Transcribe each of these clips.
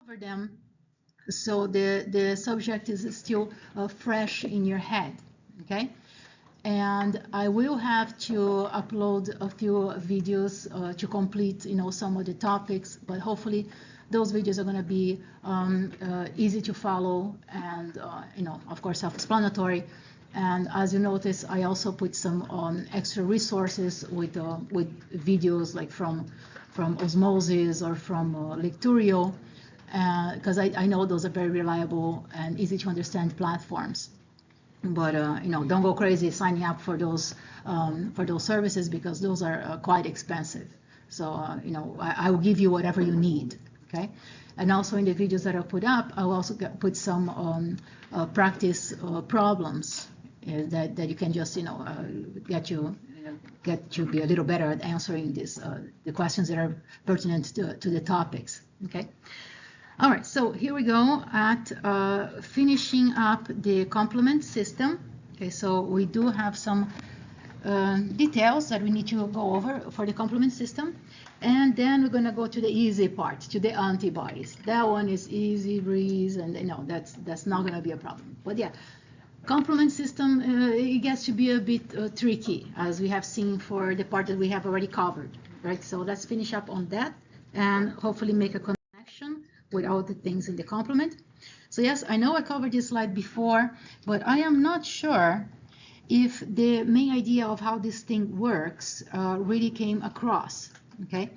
cover them so the subject is still fresh in your head, okay? And I will have to upload a few videos to complete, some of the topics, but hopefully those videos are going to be easy to follow and, of course, self-explanatory. And as you notice, I also put some extra resources with videos like from Osmosis or from Lecturio, because I know those are very reliable and easy to understand platforms. But don't go crazy signing up for those services, because those are quite expensive. So I will give you whatever you need, okay? And also in the videos that I put up, I will also put some practice problems that you can just get you be a little better at answering the questions that are pertinent to the topics, okay? All right, so here we go at finishing up the complement system. Okay, so we do have some details that we need to go over for the complement system. And then we're going to go to the easy part, to the antibodies. That one is easy breeze, and that's not going to be a problem. But yeah, complement system, it gets to be a bit tricky, as we have seen for the part that we have already covered, right? So let's finish up on that and hopefully make a connection with all the things in the complement. So yes, I know I covered this slide before, but I am not sure if the main idea of how this thing works really came across, okay?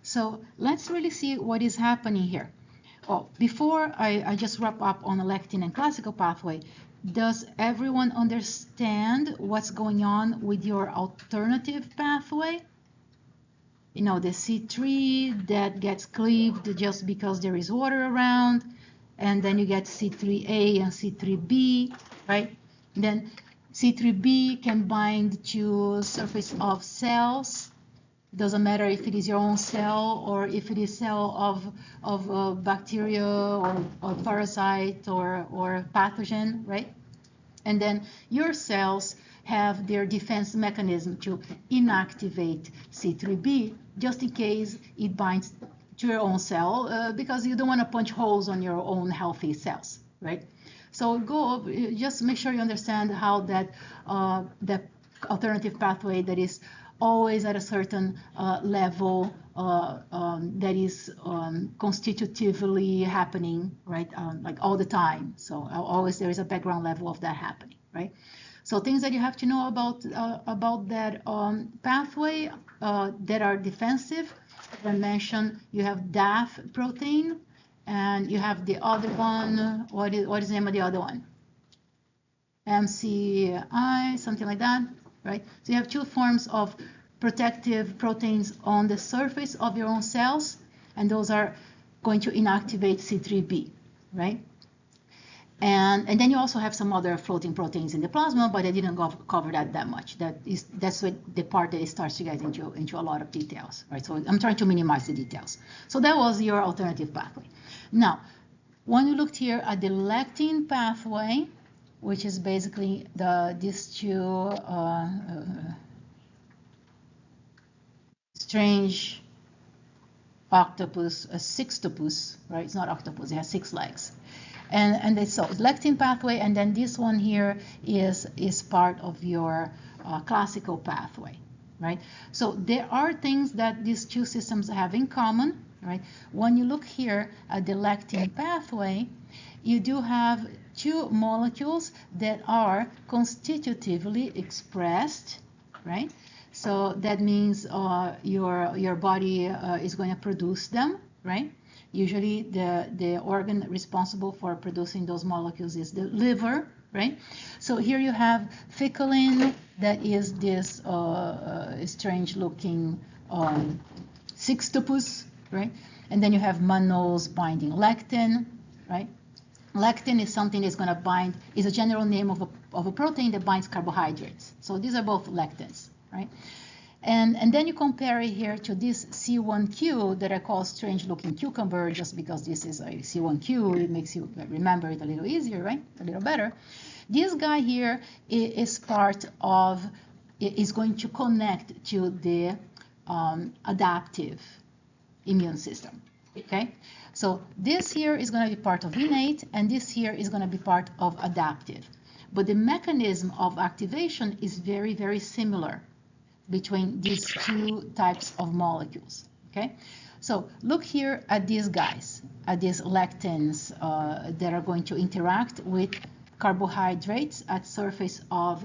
So let's really see what is happening here. Oh, before I just wrap up on the lectin and classical pathway, does everyone understand what's going on with your alternative pathway? The C3 that gets cleaved just because there is water around, and then you get C3A and C3B, right? And then C3B can bind to surface of cells. Doesn't matter if it is your own cell or if it is cell of bacteria or parasite or pathogen, right? And then your cells have their defense mechanism to inactivate C3b just in case it binds to your own cell, because you don't want to punch holes on your own healthy cells, right? So just make sure you understand how that alternative pathway that is always at a certain level that is constitutively happening, right? Like all the time. So always there is a background level of that happening, right? So things that you have to know about that pathway that are defensive. As I mentioned, you have DAF protein, and you have the other one. What is the name of the other one? MCI, something like that, right? So you have two forms of protective proteins on the surface of your own cells, and those are going to inactivate C3b, right? And then you also have some other floating proteins in the plasma, but I didn't cover that much. That's what the part that it starts to get into a lot of details, right? So I'm trying to minimize the details. So that was your alternative pathway. Now, when you looked here at the lectin pathway, which is basically these two strange octopus, a sextopus, right? It's not octopus, it has 6 legs. And so lectin pathway, and then this one here is part of your classical pathway, right? So there are things that these two systems have in common, right? When you look here at the lectin pathway, you do have 2 molecules that are constitutively expressed, right? So that means your body is going to produce them, right? Usually the organ responsible for producing those molecules is the liver, right? So here you have ficillin, that is this strange looking sextopus, right? And then you have mannose binding lectin, right? Lectin is something that's going to bind, is a general name of a protein that binds carbohydrates. So these are both lectins, right? And then you compare it here to this C1q that I call strange looking cucumber, just because this is a C1q, it makes you remember it a little easier, right? A little better. This guy here is going to connect to the adaptive immune system. Okay, so this here is going to be part of innate, and this here is going to be part of adaptive. But the mechanism of activation is very, very similar between these two types of molecules. Okay, so look here at these guys, at these lectins that are going to interact with carbohydrates at surface of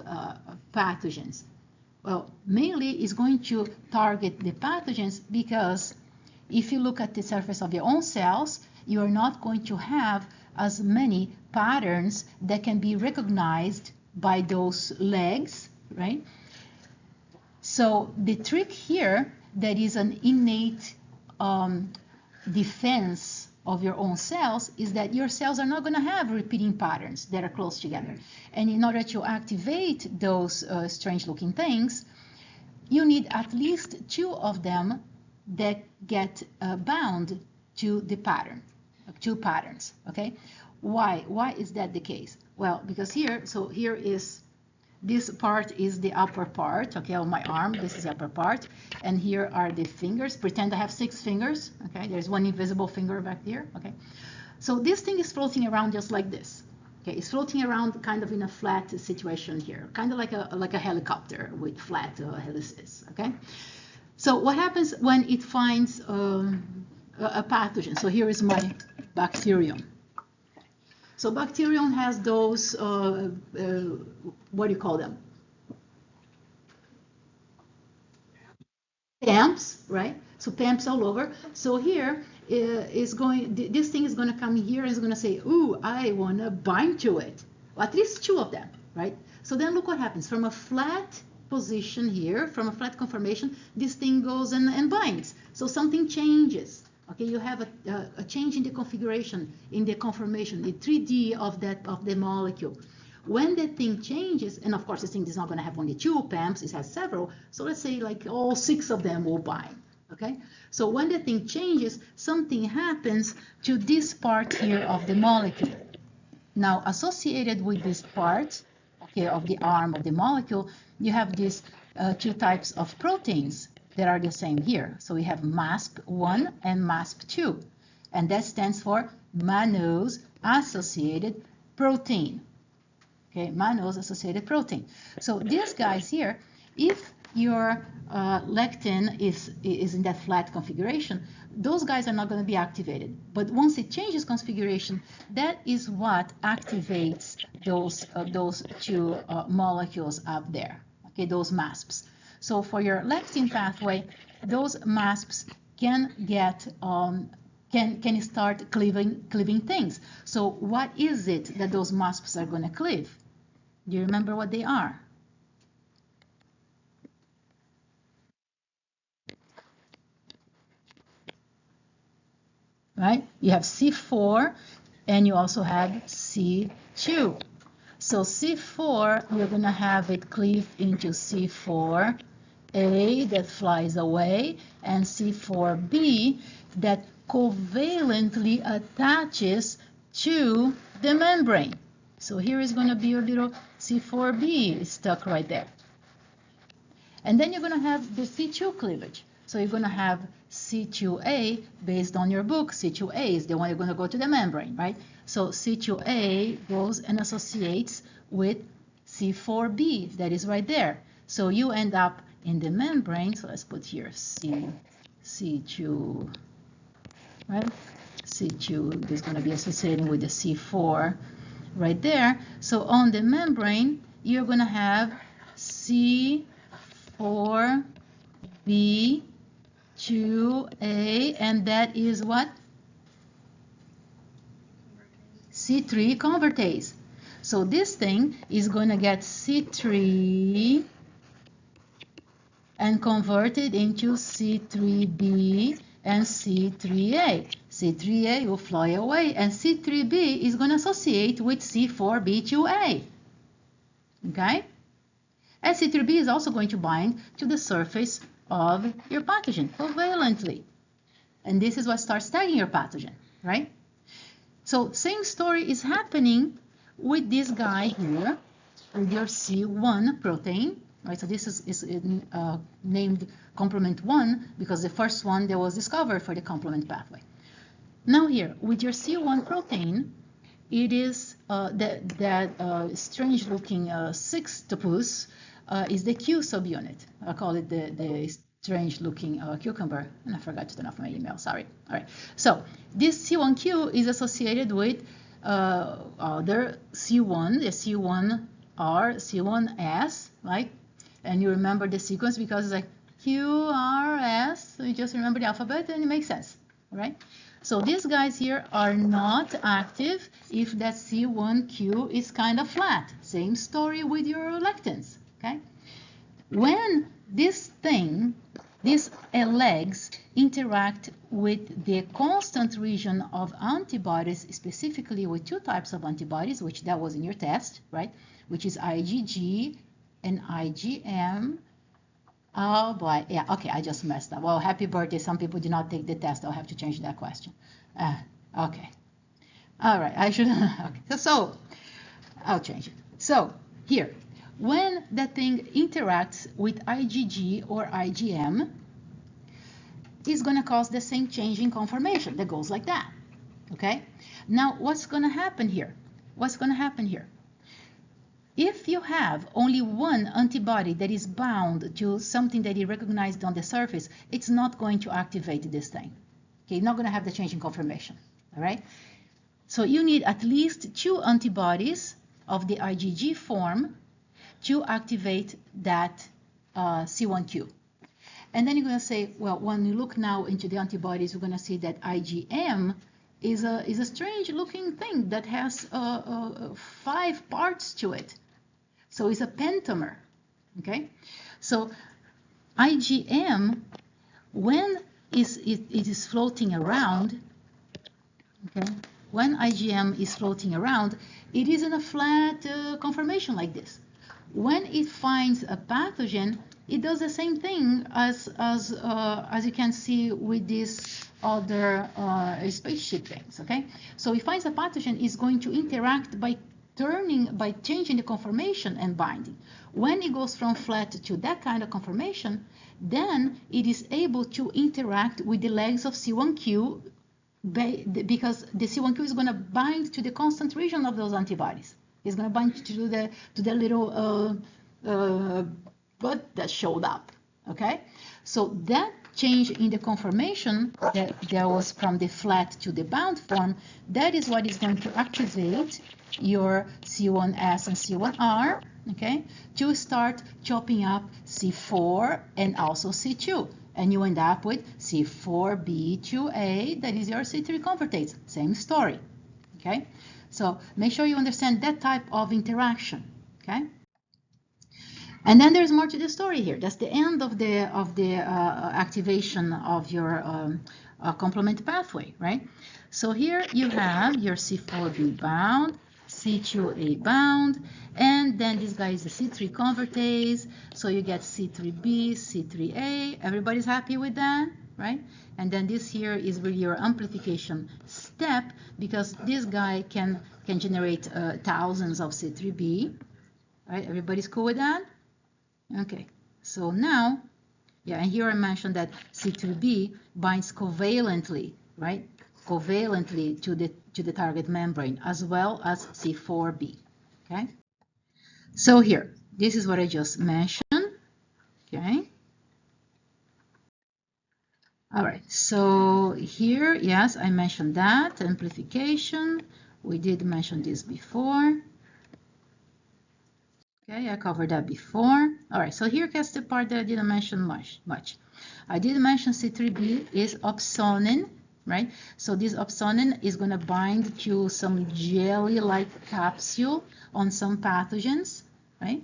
pathogens. Well, mainly it's going to target the pathogens because if you look at the surface of your own cells, you are not going to have as many patterns that can be recognized by those legs, right? So the trick here, that is an innate defense of your own cells, is that your cells are not going to have repeating patterns that are close together. And in order to activate those strange looking things, you need at least two of them that get bound to the pattern, two patterns, okay? Why is that the case? Well, because here, so here is, this part is the upper part, okay, of my arm. This is the upper part. And here are the fingers. Pretend I have 6 fingers, okay? There's one invisible finger back there, okay? So this thing is floating around just like this. Okay, it's floating around kind of in a flat situation here, kind of like a helicopter with flat helices, okay? So what happens when it finds a pathogen? So here is my bacterium. So bacterium has those, what do you call them? PAMPs, right? So PAMPs all over. So here is going, this thing is going to come here and is going to say, ooh, I want to bind to it. Well, at least 2 of them, right? So then look what happens. From a flat position here, from a flat conformation, this thing goes and binds. So something changes. Okay, you have a change in the configuration, in the conformation, the 3D of the molecule. When that thing changes, and of course this thing is not going to have only 2 PAMPs, it has several, so let's say like all 6 of them will bind, okay? So when the thing changes, something happens to this part here of the molecule. Now, associated with this part, okay, of the arm of the molecule, you have these 2 types of proteins that are the same here. So we have MASP1 and MASP2, and that stands for mannose associated protein. Okay, mannose associated protein. So these guys here, if your lectin is in that flat configuration, those guys are not going to be activated. But once it changes configuration, that is what activates those 2 molecules up there. Okay, those MASPs. So for your lectin pathway, those MASPs can get can start cleaving things. So what is it that those MASPs are going to cleave? Do you remember what they are? Right? You have C4 and you also have C2. So C4, you're going to have it cleave into C4A that flies away and C4B that covalently attaches to the membrane. So here is going to be your little C4B stuck right there. And then you're going to have the C2 cleavage. So you're going to have C2A based on your book. C2A is the one you're going to go to the membrane, right? So C2A goes and associates with C4B, that is right there. So you end up in the membrane. So let's put here C2, right? C2 is going to be associating with the C4 right there. So on the membrane, you're going to have C4B2A, and that is what? C3 convertase. So this thing is going to get C3 and converted into C3B and C3A. C3A will fly away, and C3B is going to associate with C4B2A. Okay? And C3B is also going to bind to the surface of your pathogen covalently. And this is what starts tagging your pathogen, right? So same story is happening with this guy here, with your C1 protein, right? So this is named complement 1 because the first one that was discovered for the complement pathway. Now here, with your C1 protein, it is that strange-looking sextopus is the Q subunit. I call it the strange-looking cucumber, and I forgot to turn off my email. Sorry. All right. So this C1Q is associated with other C1, the C1R, C1S, right? And you remember the sequence because it's like QRS. So you just remember the alphabet, and it makes sense, right? So these guys here are not active if that C1Q is kind of flat. Same story with your lectins, okay? When this thing, these legs interact with the constant region of antibodies, specifically with two types of antibodies, which that was in your test, right? Which is IgG and IgM. Oh boy, yeah, okay, I just messed up. Well, happy birthday. Some people did not take the test. I'll have to change that question. Okay. All right, I should, okay, so I'll change it. So here, when that thing interacts with IgG or IgM, it's going to cause the same change in conformation that goes like that, okay? Now, what's going to happen here? What's going to happen here? If you have only one antibody that is bound to something that is recognized on the surface, it's not going to activate this thing. Okay, you're not going to have the change in conformation. All right? So you need at least two antibodies of the IgG form to activate that C1Q. And then you're going to say, well, when you look now into the antibodies, you're going to see that IgM is a strange looking thing that has 5 parts to it. So it's a pentamer, okay? So IgM, when it is floating around, okay? When IgM is floating around, it is in a flat conformation like this. When it finds a pathogen, it does the same thing as you can see with these other spaceship things, okay? So it finds a pathogen, is going to interact by changing the conformation and binding. When it goes from flat to that kind of conformation, then it is able to interact with the legs of C1Q because the C1Q is going to bind to the constant region of those antibodies. It's going to bind to the little butt that showed up, okay? So that change in the conformation that was from the flat to the bound form, that is what is going to activate your C1S and C1R, okay, to start chopping up C4 and also C2. And you end up with C4B2A, that is your C3 convertase. Same story, okay? So make sure you understand that type of interaction, okay? And then there's more to the story here. That's the end of the activation of your complement pathway, right? So here you have your C4B bound, C2A bound, and then this guy is the C3 convertase, so you get C3B, C3A. Everybody's happy with that, right? And then this here is really your amplification step, because this guy can generate thousands of C3B, right? Everybody's cool with that? Okay, so now, yeah, and here I mentioned that C3b binds covalently, right? Covalently to the target membrane, as well as C4b, okay? So here, this is what I just mentioned, okay? All right, so here, yes, I mentioned that, amplification. We did mention this before. Okay, I covered that before. All right, so here gets the part that I didn't mention much. I did mention C3b is opsonin, right? So this opsonin is going to bind to some jelly-like capsule on some pathogens, right?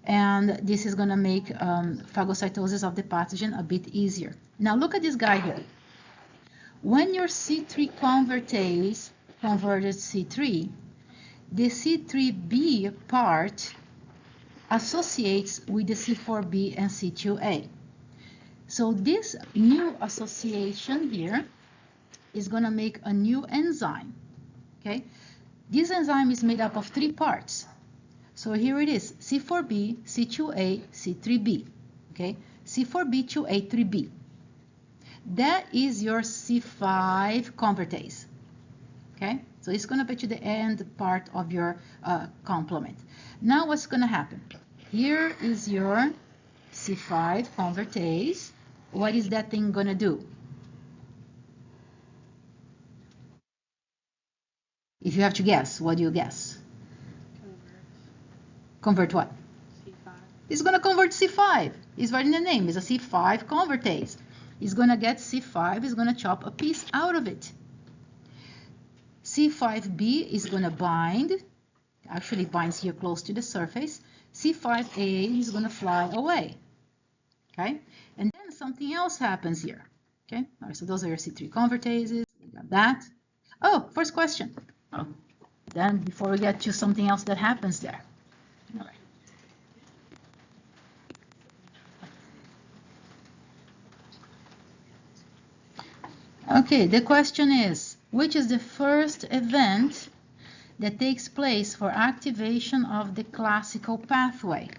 And this is going to make phagocytosis of the pathogen a bit easier. Now look at this guy here. When your C3 convertase converted C3, the C3b part associates with the C4b and C2a. So this new association here is going to make a new enzyme, okay? This enzyme is made up of 3 parts. So here it is, C4b, C2a, C3b, okay? C4b2a3b. That is your C5 convertase. Okay, so it's going to be to the end part of your complement. Now what's going to happen? Here is your C5 convertase. What is that thing going to do? If you have to guess, what do you guess? Convert what? C5. It's going to convert C5. It's right in the name. It's a C5 convertase. It's going to get C5. It's going to chop a piece out of it. C5b is going to bind. Actually binds here close to the surface. C5a is going to fly away. Okay? And then something else happens here. Okay? All right, so those are your C3 convertases. You got that. Oh, first question. Oh, then before we get to something else that happens there. All right. Okay, the question is, which is the first event that takes place for activation of the classical pathway?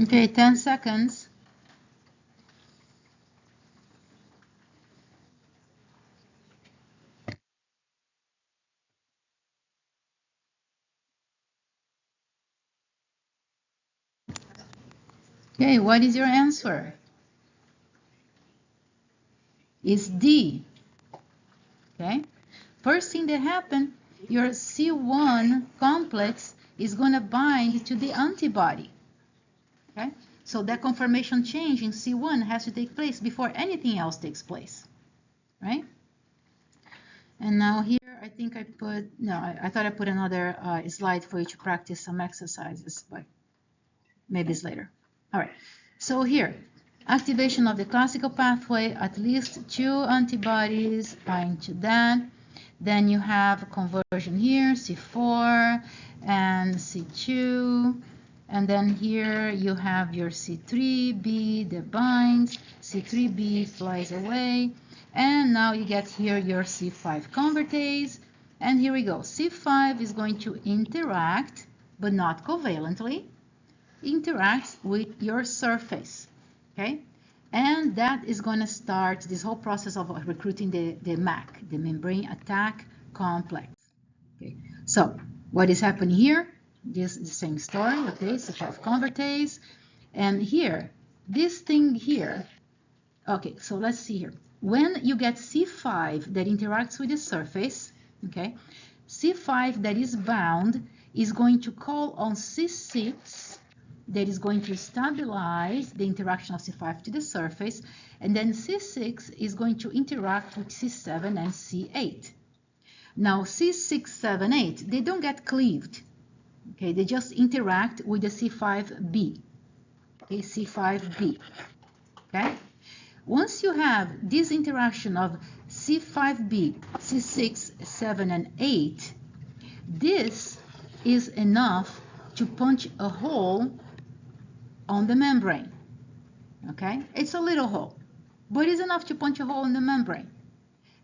Okay, 10 seconds. Okay, what is your answer? It's D. Okay, first thing that happened, your C1 complex is going to bind to the antibody. Okay, so that conformation change in C1 has to take place before anything else takes place, right? And now here, I think I put, no, I thought I put another slide for you to practice some exercises, but maybe it's later. All right, so here, activation of the classical pathway, at least 2 antibodies bind to that. Then you have conversion here, C4 and C2. And then here you have your C3b that binds, C3b flies away. And now you get here your C5 convertase. And here we go. C5 is going to interact, but not covalently, interacts with your surface. Okay? And that is going to start this whole process of recruiting the MAC, the membrane attack complex. Okay, so what is happening here? This is the same story, okay, C5 convertase. And here, this thing here, okay, so let's see here. When you get C5 that interacts with the surface, okay, C5 that is bound is going to call on C6 that is going to stabilize the interaction of C5 to the surface, and then C6 is going to interact with C7 and C8. Now C6, 7, 8, they don't get cleaved, okay, they just interact with the C5b, okay, C5b, okay? Once you have this interaction of C5b, C6, 7, and 8, this is enough to punch a hole on the membrane, okay? It's a little hole, but it's enough to punch a hole in the membrane.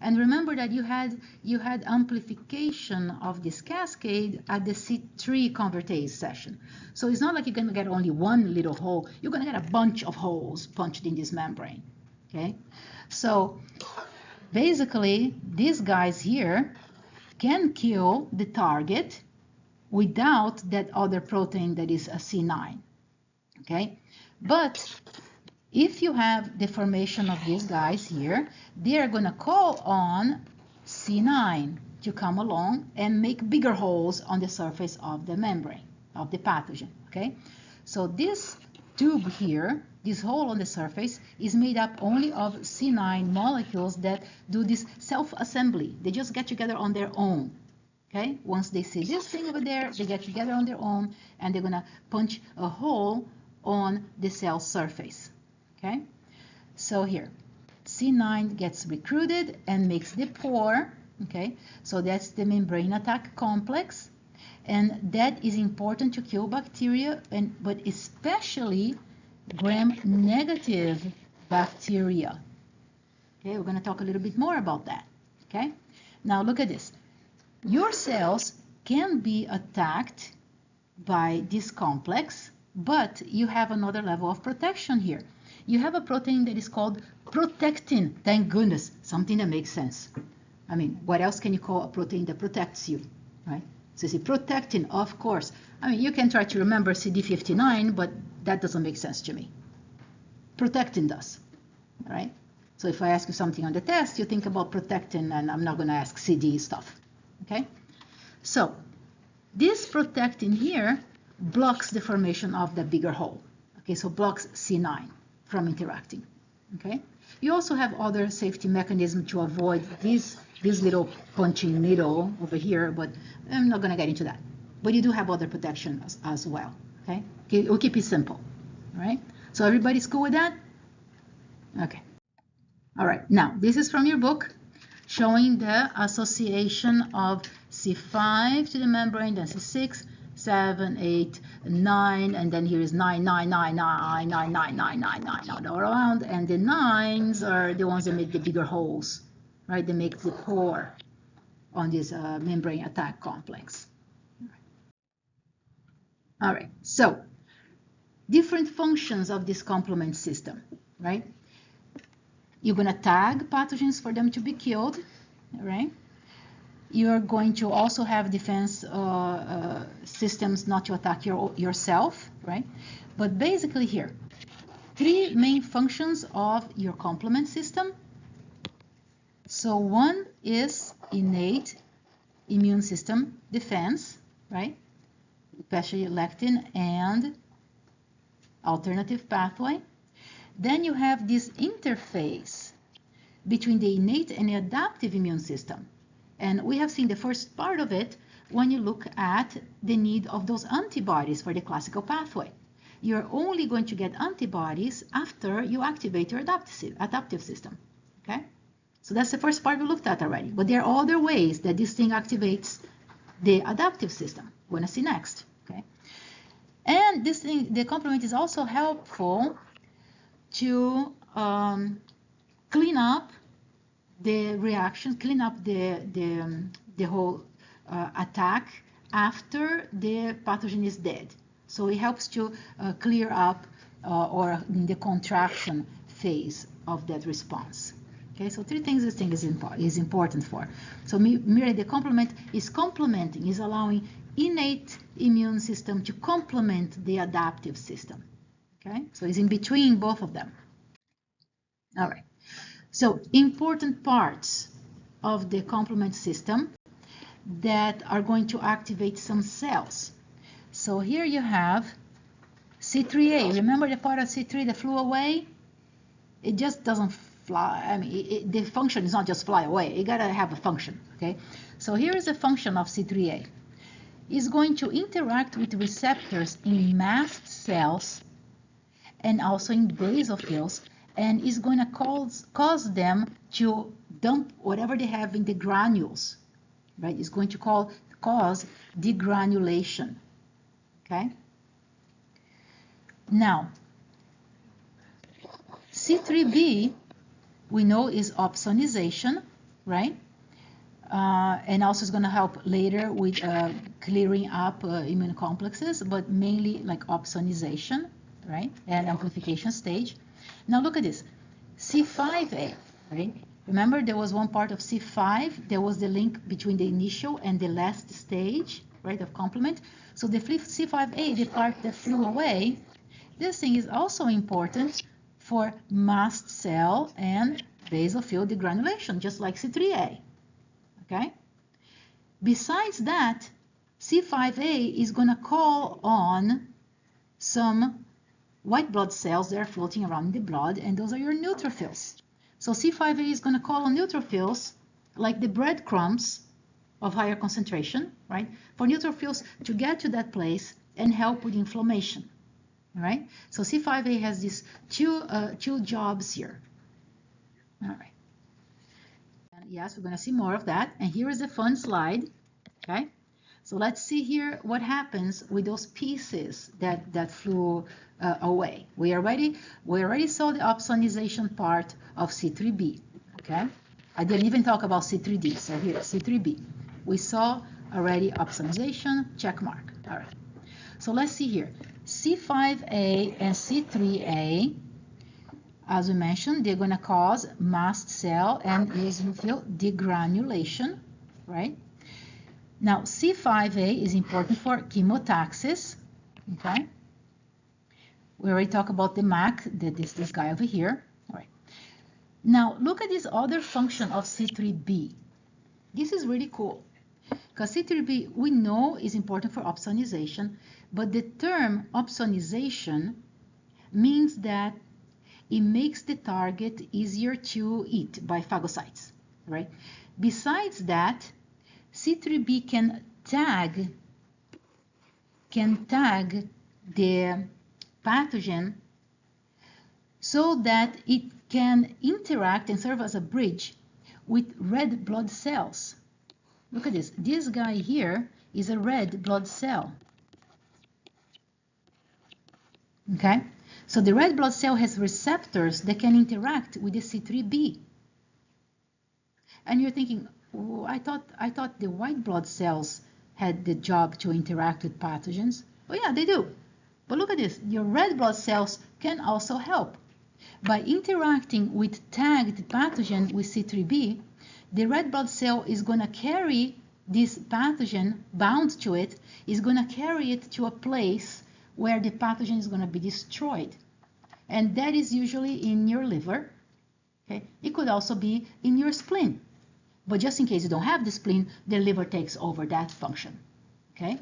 And remember that you had amplification of this cascade at the C3 convertase session. So it's not like you're going to get only one little hole. You're going to get a bunch of holes punched in this membrane, okay? So basically, these guys here can kill the target without that other protein that is a C9. Okay, but if you have the formation of these guys here, they are going to call on C9 to come along and make bigger holes on the surface of the membrane, of the pathogen, okay? So this tube here, this hole on the surface, is made up only of C9 molecules that do this self-assembly. They just get together on their own, Okay, once they see this thing over there, they get together on their own and they're going to punch a hole on the cell surface. Okay, so here, C9 gets recruited and makes the pore. Okay, so that's the membrane attack complex, and that is important to kill bacteria, but especially gram-negative bacteria. Okay, we're going to talk a little bit more about that. Okay, now look at this. Your cells can be attacked by this complex, but you have another level of protection here. You have a protein that is called protectin. Thank goodness, something that makes sense. I mean, what else can you call a protein that protects you, right? So you see, protectin, of course. I mean, you can try to remember CD59, but that doesn't make sense to me. Protectin does, all right? So if I ask you something on the test, you think about protectin, and I'm not going to ask CD stuff, okay? So this protectin here blocks the formation of the bigger hole, okay? So blocks C9 from interacting, okay? You also have other safety mechanisms to avoid this little punching needle over here, but I'm not going to get into that. But you do have other protection as well, okay? We'll keep it simple, all right? So everybody's cool with that? Okay. All right, now this is from your book showing the association of C5 to the membrane, then C6, 7, 8, 9, and then here is 9, 9, 9, 9, 9, 9, 9, 9, 9, all around, and the 9s are the ones that make the bigger holes, right? They make the pore on this membrane attack complex. All right, so different functions of this complement system, right? You're going to tag pathogens for them to be killed, right? You're going to also have defense systems not to attack yourself, right? But basically here, three main functions of your complement system. So one is innate immune system defense, right? Especially lectin and alternative pathway. Then you have this interface between the innate and the adaptive immune system. And we have seen the first part of it when you look at the need of those antibodies for the classical pathway. You're only going to get antibodies after you activate your adaptive system, okay? So that's the first part we looked at already. But there are other ways that this thing activates the adaptive system. We're going to see next, okay? And this thing, the complement is also helpful to clean up the reaction, clean up the whole attack after the pathogen is dead. So it helps to clear up or in the contraction phase of that response. Okay, so three things this thing is important for. So merely the complement is complementing, is allowing innate immune system to complement the adaptive system. Okay, so it's in between both of them. All right, so important parts of the complement system that are going to activate some cells. So here you have C3A. Remember the part of C3 that flew away? It just doesn't fly. I mean, the function is not just fly away. You gotta have a function, okay? So here is a function of C3A. It's going to interact with receptors in mast cells and also in basophils, and is going to cause them to dump whatever they have in the granules, right? It's going to cause degranulation, okay? Now, C3b, we know is opsonization, right? And also is going to help later with clearing up immune complexes, but mainly like opsonization, right? And amplification stage. Now look at this, C5a, right? Remember there was one part of C5, there was the link between the initial and the last stage, right, of complement. So the C5a, the part that flew away, this thing is also important for mast cell and basophil degranulation, just like C3a, okay? Besides that, C5a is going to call on some white blood cells that are floating around in the blood, and those are your neutrophils. So C5a is going to call on neutrophils like the breadcrumbs of higher concentration, right, for neutrophils to get to that place and help with inflammation. All right, so C5a has these two jobs here. All right. And yes, we're going to see more of that. And here is a fun slide. Okay, so let's see here what happens with those pieces that flew away. We already saw the opsonization part of C3b. Okay, I didn't even talk about C3d. So here, C3b, we saw already opsonization, check mark. All right. So let's see here. C5a and C3a, as we mentioned, they're going to cause mast cell and eosinophil degranulation, right? Now, C5a is important for chemotaxis, okay? We already talked about the MAC, this guy over here. All right. Now, look at this other function of C3b. This is really cool, because C3b, we know, is important for opsonization, but the term opsonization means that it makes the target easier to eat by phagocytes, right? Besides that, C3b can tag the pathogen so that it can interact and serve as a bridge with red blood cells. Look at this. This guy here is a red blood cell. Okay? So the red blood cell has receptors that can interact with the C3b. And you're thinking, oh, I thought the white blood cells had the job to interact with pathogens. Oh yeah, they do. But look at this. Your red blood cells can also help. By interacting with tagged pathogen with C3b, the red blood cell is going to carry this pathogen bound to it, is going to carry it to a place where the pathogen is going to be destroyed. And that is usually in your liver. Okay? It could also be in your spleen. But just in case you don't have the spleen, the liver takes over that function. Okay?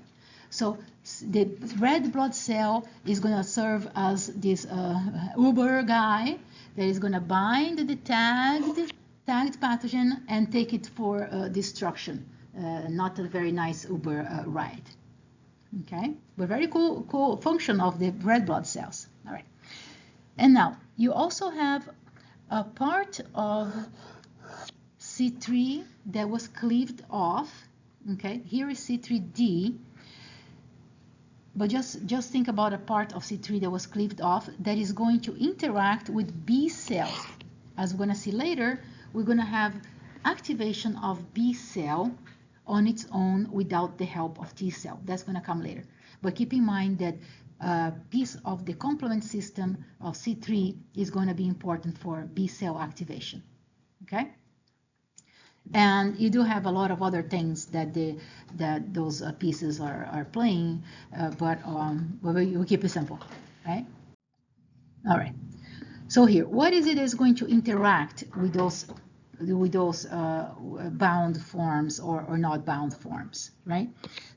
So the red blood cell is going to serve as this Uber guy that is going to bind the tagged pathogen and take it for destruction. Not a very nice Uber ride. Okay, but very cool function of the red blood cells. All right, and now you also have a part of C3 that was cleaved off. Okay, here is C3d, but just think about a part of C3 that was cleaved off that is going to interact with B cells. As we're going to see later, we're going to have activation of B cell on its own without the help of T cell. That's going to come later. But keep in mind that a piece of the complement system of C3 is going to be important for B cell activation. Okay? And you do have a lot of other things that those pieces are playing, but we keep it simple, right? All right. So here, what is it that's going to interact with those bound forms or not bound forms, right?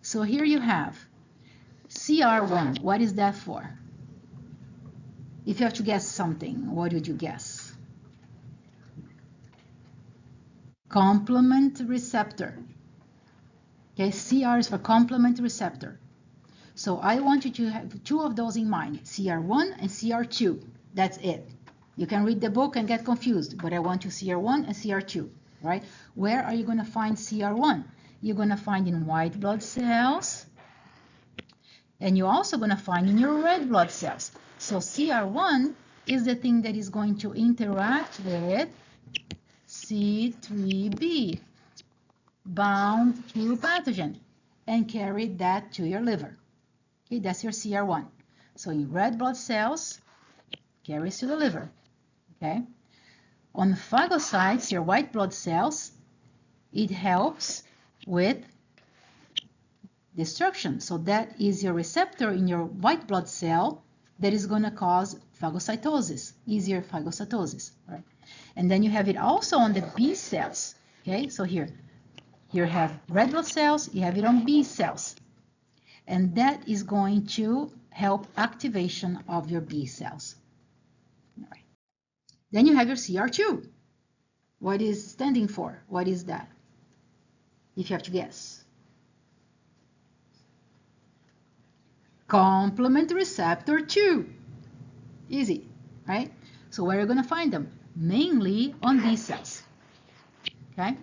So here you have CR1. What is that for? If you have to guess something, what would you guess? Complement receptor. Okay, CR is for complement receptor. So I want you to have two of those in mind, CR1 and CR2. That's it. You can read the book and get confused, but I want you CR1 and CR2, right? Where are you going to find CR1? You're going to find in white blood cells, and you're also going to find in your red blood cells. So CR1 is the thing that is going to interact with C3b, bound to pathogen, and carry that to your liver. Okay, that's your CR1. So in red blood cells, carries to the liver. Okay. On phagocytes, your white blood cells, it helps with destruction. So that is your receptor in your white blood cell that is going to cause phagocytosis, easier phagocytosis. Right? And then you have it also on the B cells. Okay, so here you have red blood cells, you have it on B cells. And that is going to help activation of your B cells. All right. Then you have your CR2. What is standing for? What is that? if you have to guess? Complement receptor 2. Easy, right? So where are you going to find them? Mainly on B cells. Okay?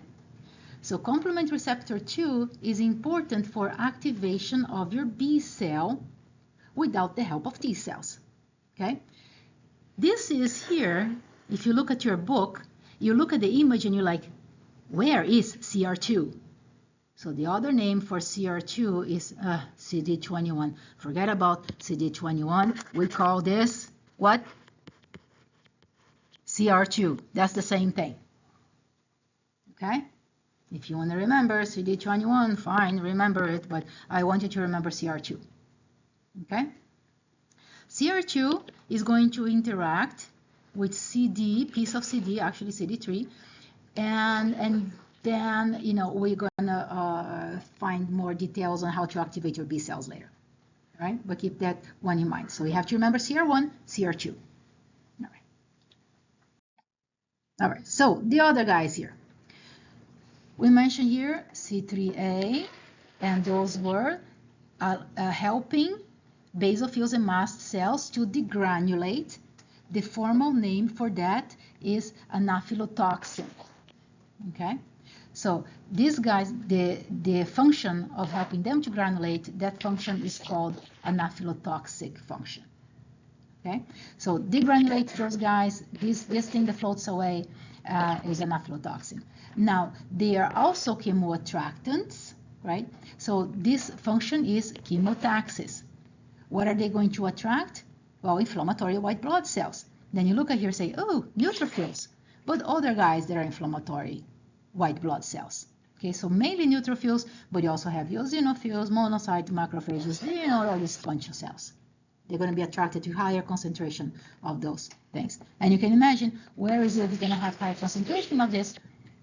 So complement receptor 2 is important for activation of your B cell without the help of T cells. Okay? This is here, if you look at your book, you look at the image and you're like, where is CR2? So the other name for CR2 is CD21. Forget about CD21. We call this what? CR2. That's the same thing. Okay? If you want to remember CD21, fine, remember it, but I want you to remember CR2. Okay? CR2 is going to interact with CD, piece of CD, actually CD3, and then, you know, we're going to find more details on how to activate your B cells later. All right? But keep that one in mind. So you have to remember CR1, CR2. All right. All right. So the other guys here. We mentioned here C3A, and those were helping basophils and mast cells to degranulate. The formal name for that is anaphylotoxin. Okay? So these guys, the function of helping them to granulate, that function is called anaphylotoxic function. Okay? So degranulate those guys, this thing that floats away is anaphylotoxin. Now, they are also chemoattractants, right? So this function is chemotaxis. What are they going to attract? Well, inflammatory white blood cells. Then you look at here and say, oh, neutrophils, but other guys that are inflammatory white blood cells. Okay, so mainly neutrophils, but you also have eosinophils, monocytes, macrophages, you know, all these bunch of cells. They're going to be attracted to higher concentration of those things. And you can imagine, where is it going to have high concentration of this?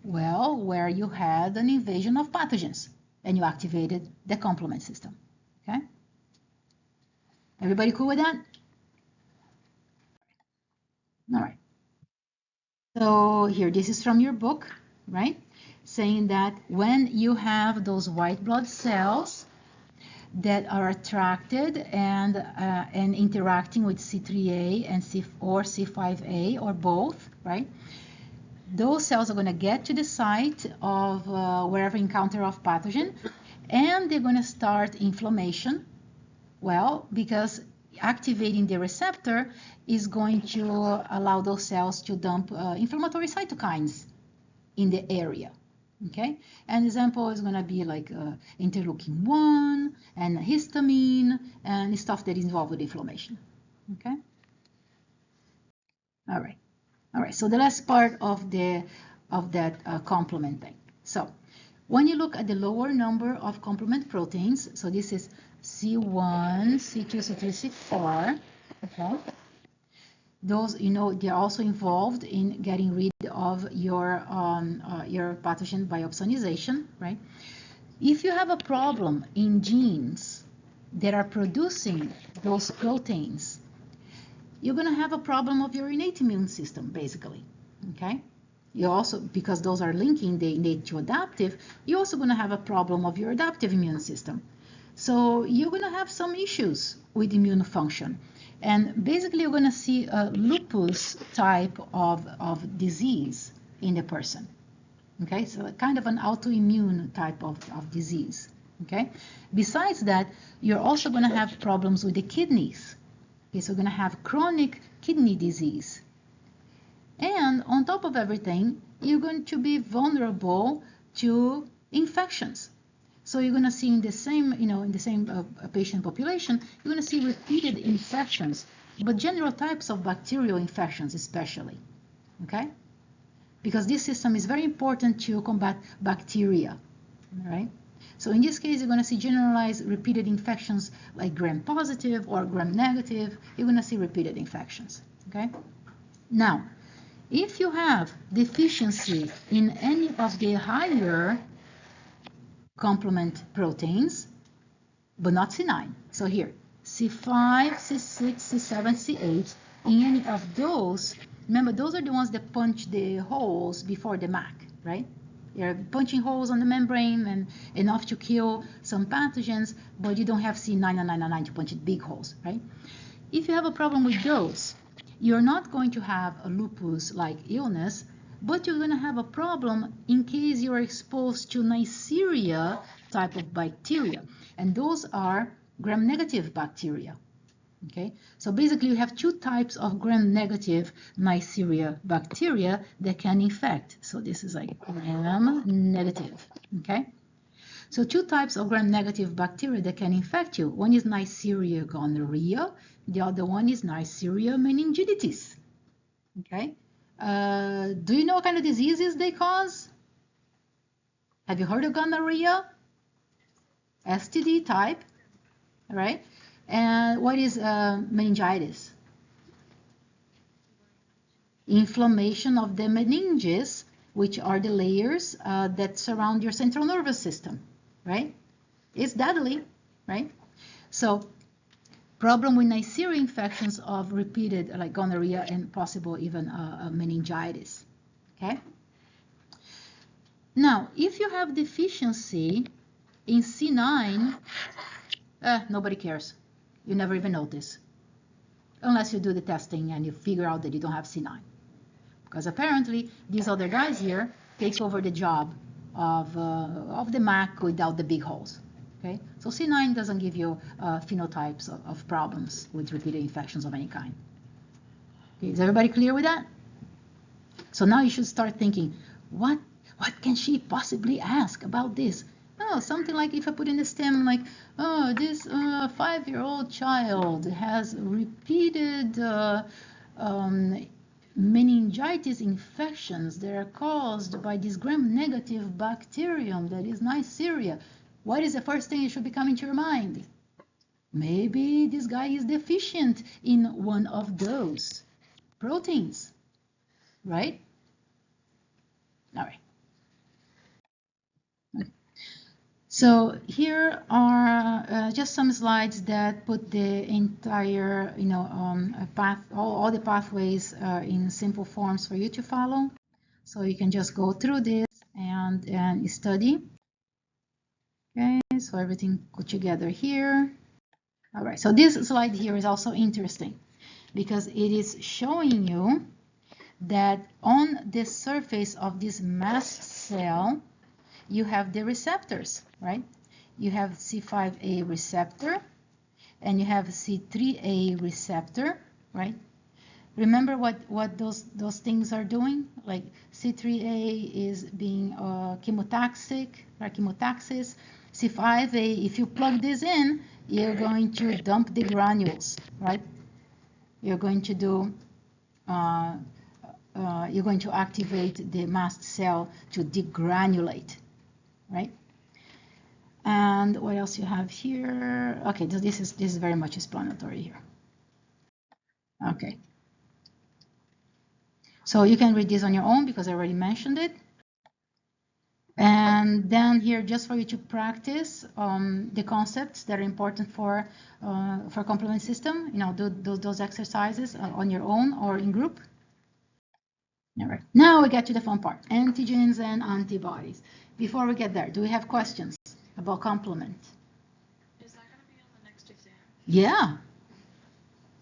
Well, where you had an invasion of pathogens and you activated the complement system. Okay? Everybody cool with that? All right. So here, this is from your book, right? Saying that when you have those white blood cells that are attracted and interacting with C3A and or C5A or both, right? Those cells are going to get to the site of wherever encounter of pathogen, and they're going to start inflammation. Well, because activating the receptor is going to allow those cells to dump inflammatory cytokines in the area. Okay, an example is going to be like interleukin-1 and histamine and stuff that is involved with inflammation. Okay. All right. All right. So the last part of that complement thing. So when you look at the lower number of complement proteins, so this is C1, C2, C3, C4. Okay. Those, you know, they're also involved in getting rid of your pathogen by opsonization, right? If you have a problem in genes that are producing those proteins, you're going to have a problem of your innate immune system, basically, okay? You also, because those are linking the innate to adaptive, you're also going to have a problem of your adaptive immune system. So you're going to have some issues with immune function. And basically, you're going to see a lupus type of disease in the person. Okay, so kind of an autoimmune type of disease. Okay, besides that, you're also going to have problems with the kidneys. Okay, so you're going to have chronic kidney disease. And on top of everything, you're going to be vulnerable to infections. So you're going to see in the same, patient population, you're going to see repeated infections, but general types of bacterial infections especially, okay? Because this system is very important to combat bacteria, all right? So in this case, you're going to see generalized repeated infections like gram-positive or gram-negative. You're going to see repeated infections, okay? Now, if you have deficiency in any of the higher complement proteins, but not C9. So here, C5, C6, C7, C8, in any of those, remember, those are the ones that punch the holes before the MAC, right? You're punching holes on the membrane and enough to kill some pathogens, but you don't have C999 to punch big holes, right? If you have a problem with those, you're not going to have a lupus-like illness, but you're going to have a problem in case you're exposed to Neisseria type of bacteria, and those are gram-negative bacteria. Okay, so basically you have two types of gram-negative Neisseria bacteria that can infect. So this is like gram-negative, okay? So two types of gram-negative bacteria that can infect you. One is Neisseria gonorrhea, the other one is Neisseria meningitis, okay? Do you know what kind of diseases they cause? Have you heard of gonorrhea? STD type, right? And what is meningitis? Inflammation of the meninges, which are the layers that surround your central nervous system, right? It's deadly, right? So problem with Neisseria infections of repeated, like gonorrhea and possible even meningitis, okay? Now, if you have deficiency in C9, nobody cares. You never even notice, unless you do the testing and you figure out that you don't have C9. Because apparently these other guys here takes over the job of the MAC without the big holes. Okay, so C9 doesn't give you phenotypes of problems with repeated infections of any kind. Okay, is everybody clear with that? So now you should start thinking, what can she possibly ask about this? Oh, something like if I put in the stem like, oh, this 5-year-old child has repeated meningitis infections that are caused by this gram-negative bacterium that is Neisseria. What is the first thing that should be coming to your mind? Maybe this guy is deficient in one of those proteins, right? All right. So here are just some slides that put the entire, path, all the pathways in simple forms for you to follow. So you can just go through this and study. Okay, so everything put together here. All right, so this slide here is also interesting because it is showing you that on the surface of this mast cell, you have the receptors, right? You have C5a receptor and you have C3a receptor, right? Remember what those things are doing? Like C3a is being chemotaxic, right? Chemotaxis. C5a, if you plug this in, you're going to dump the granules, right? You're going to do you're going to activate the mast cell to degranulate, right? And what else you have here? Okay, this is very much explanatory here. Okay. So you can read this on your own because I already mentioned it. And then here, just for you to practice the concepts that are important for complement system, do those exercises on your own or in group. All right. Now we get to the fun part: antigens and antibodies. Before we get there, do we have questions about complement? Is that going to be on the next exam? Yeah.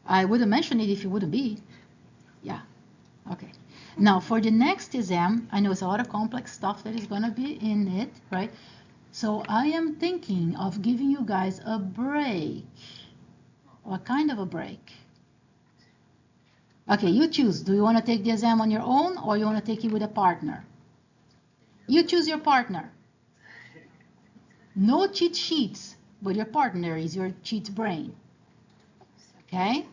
I wouldn't mention it if it wouldn't be. Yeah. Okay. Now for the next exam, I know it's a lot of complex stuff that is going to be in it, right? So I am thinking of giving you guys a break. What kind of a break? Okay, you choose. Do you want to take the exam on your own or you want to take it with a partner? You choose your partner. No cheat sheets, but your partner is your cheat brain. Okay?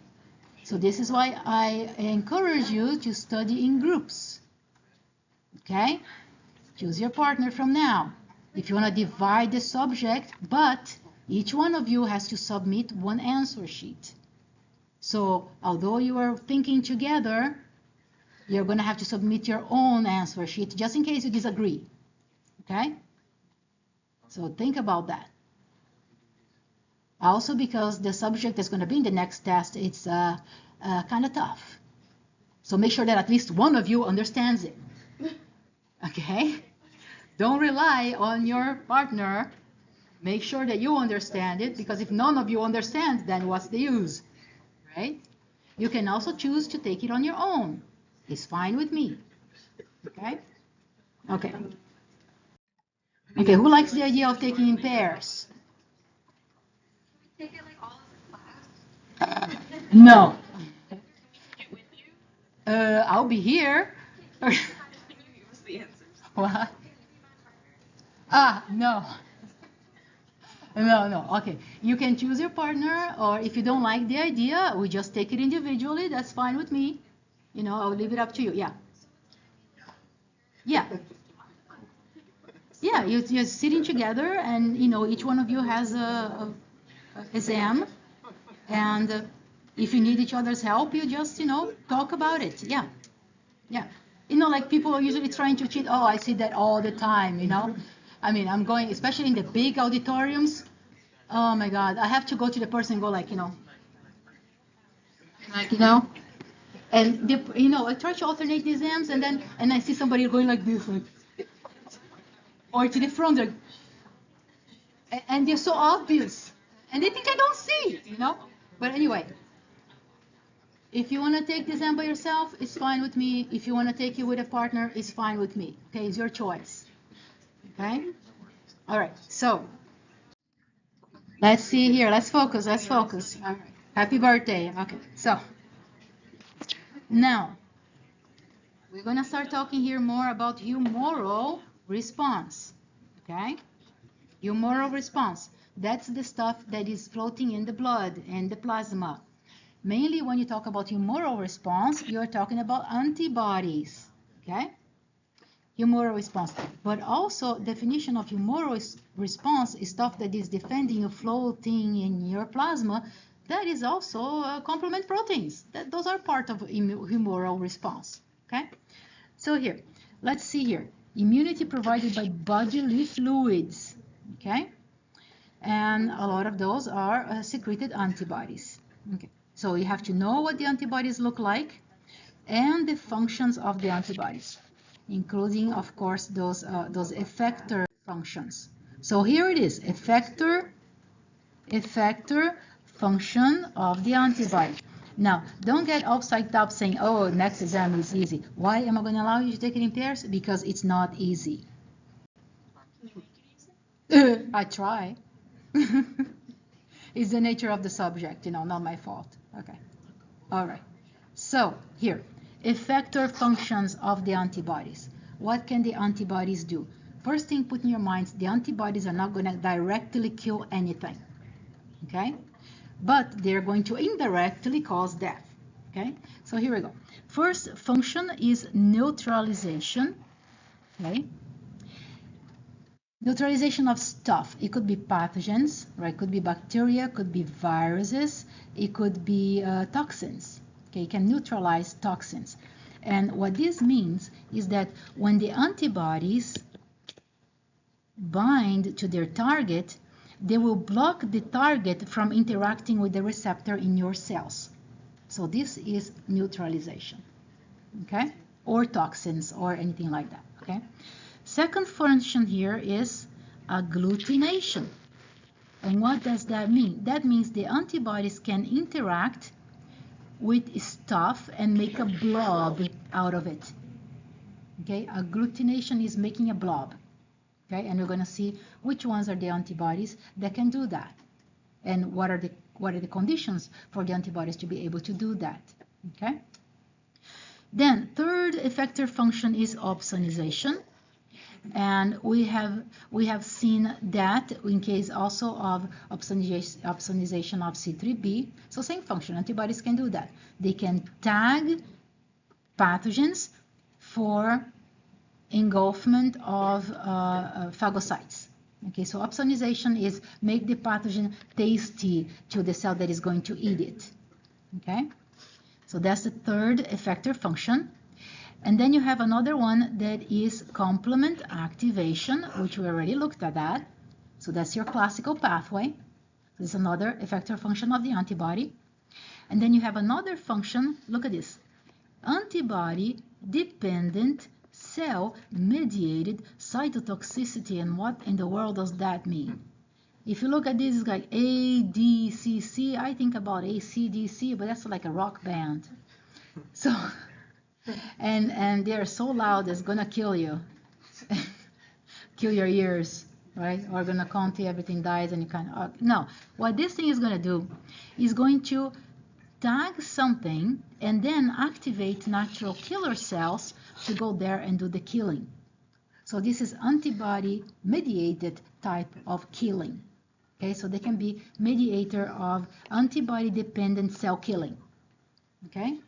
So this is why I encourage you to study in groups. Okay? Choose your partner from now. If you want to divide the subject, but each one of you has to submit one answer sheet. So although you are thinking together, you're going to have to submit your own answer sheet just in case you disagree. Okay? So think about that. Also because the subject that's going to be in the next test, it's kind of tough. So make sure that at least one of you understands it. Okay? Don't rely on your partner. Make sure that you understand it, because if none of you understand, then what's the use, right? You can also choose to take it on your own. It's fine with me. Okay? Okay. Okay, who likes the idea of taking in pairs? Take it like all as a class. No. Take it with you. I'll be here. You give us the answers. What? Ah, no. No. Okay. You can choose your partner, or if you don't like the idea, we just take it individually. That's fine with me. You know, I'll leave it up to you. Yeah. Yeah. Yeah, you're sitting together, and you know, each one of you has a exam, and if you need each other's help, you just, you know, talk about it. Yeah. Yeah. You know, like people are usually trying to cheat. Oh, I see that all the time, you know. I mean, I'm going, especially in the big auditoriums. Oh my God, I have to go to the person and go like, you know, and you know, I try to alternate the exams, and I see somebody going like this, like, or to the front, like, and they're so obvious, and they think I don't see, you know. But anyway, if you want to take the exam by yourself, it's fine with me. If you want to take it with a partner, it's fine with me. Okay, it's your choice. Okay. All right. So let's see here. Let's focus. Let's focus. All right. Happy birthday. Okay. So now we're going to start talking here more about humoral response. Okay? Humoral response. That's the stuff that is floating in the blood and the plasma. Mainly when you talk about humoral response, you're talking about antibodies. Okay? Humoral response. But also, definition of humoral response is stuff that is defending you floating in your plasma. That is also complement proteins. Those are part of humoral response. Okay? So here, let's see here. Immunity provided by bodily fluids. Okay? And a lot of those are secreted antibodies. Okay. So you have to know what the antibodies look like and the functions of the antibodies, including, of course, those effector functions. So here it is, effector function of the antibody. Now, don't get upside down saying, oh, next exam is easy. Why am I going to allow you to take it in pairs? Because it's not easy. Can you make it easy? I try. It's the nature of the subject, you know, not my fault. Okay. All right. So here, effector functions of the antibodies. What can the antibodies do? First thing, put in your minds, the antibodies are not going to directly kill anything. Okay? But they're going to indirectly cause death. Okay? So here we go. First function is neutralization. Okay? Neutralization of stuff. It could be pathogens, right? It could be bacteria, could be viruses, it could be toxins. Okay, you can neutralize toxins. And what this means is that when the antibodies bind to their target, they will block the target from interacting with the receptor in your cells. So this is neutralization, okay? Or toxins or anything like that, okay? Second function here is agglutination. And what does that mean? That means the antibodies can interact with stuff and make a blob out of it. Okay, agglutination is making a blob. Okay, and we're going to see which ones are the antibodies that can do that, and what are the conditions for the antibodies to be able to do that. Okay. Then third effector function is opsonization. And we have seen that in case also of opsonization of C3b. So same function, antibodies can do that. They can tag pathogens for engulfment of phagocytes. Okay, so opsonization is make the pathogen tasty to the cell that is going to eat it. Okay, so that's the third effector function. And then you have another one that is complement activation, which we already looked at that. So that's your classical pathway. This is another effector function of the antibody. And then you have another function, look at this, antibody-dependent cell-mediated cytotoxicity. And what in the world does that mean? If you look at this, it's like ADCC. I think about ACDC, but that's like a rock band. So, and they're so loud, it's gonna kill you, kill your ears, right? Or gonna conti everything dies, and you can't. No, what this thing is gonna do is going to tag something and then activate natural killer cells to go there and do the killing. So this is antibody-mediated type of killing. Okay, so they can be mediator of antibody-dependent cell killing. Okay,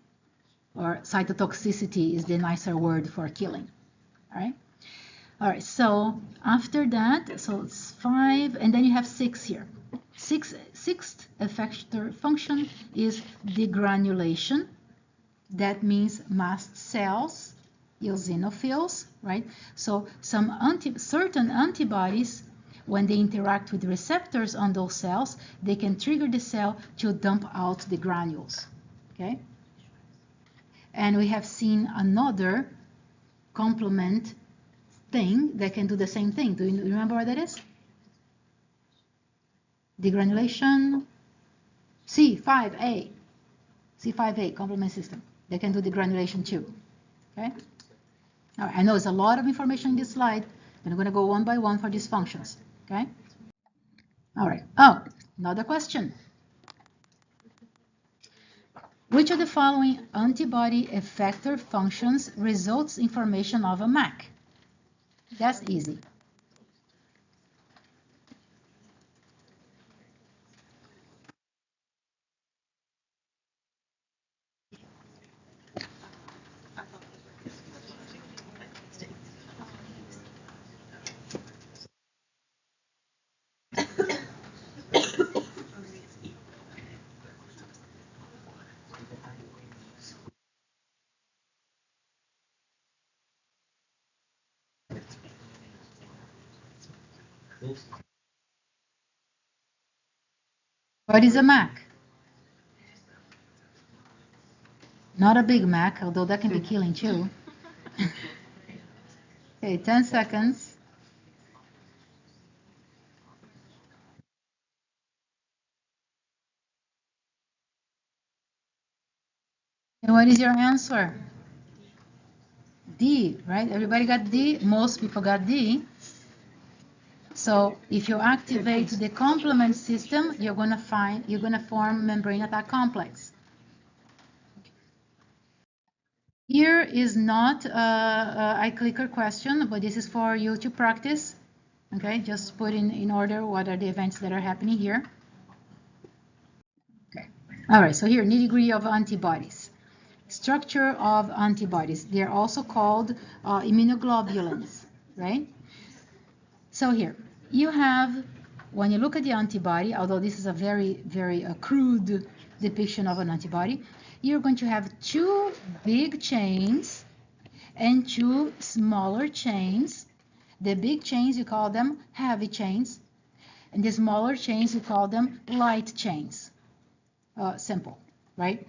or cytotoxicity is the nicer word for killing. All right. All right. So after that, so it's 5, and then you have 6 here. Sixth effector function is degranulation. That means mast cells, eosinophils, right? So certain antibodies, when they interact with receptors on those cells, they can trigger the cell to dump out the granules, okay? And we have seen another complement thing that can do the same thing. Do you remember what that is? Degranulation, C5a, complement system. They can do degranulation too, okay? All right, I know it's a lot of information in this slide, but I'm going to go one by one for these functions, okay? All right. Oh, another question. Which of the following antibody effector functions results in formation of a MAC? That's easy. What is a MAC? Not a Big Mac, although that can be killing too. Okay, 10 seconds. And what is your answer? D, right? Everybody got D? Most people got D. So if you activate the complement system, you're gonna form membrane attack complex. Here is not a iClicker question, but this is for you to practice. Okay, just put in order what are the events that are happening here. Okay, all right, so here, nitty-gritty of antibodies. Structure of antibodies. They're also called immunoglobulins, right? So here, you have, when you look at the antibody, although this is a very, very crude depiction of an antibody, you're going to have 2 big chains and 2 smaller chains. The big chains, you call them heavy chains, and the smaller chains, you call them light chains. Simple, right?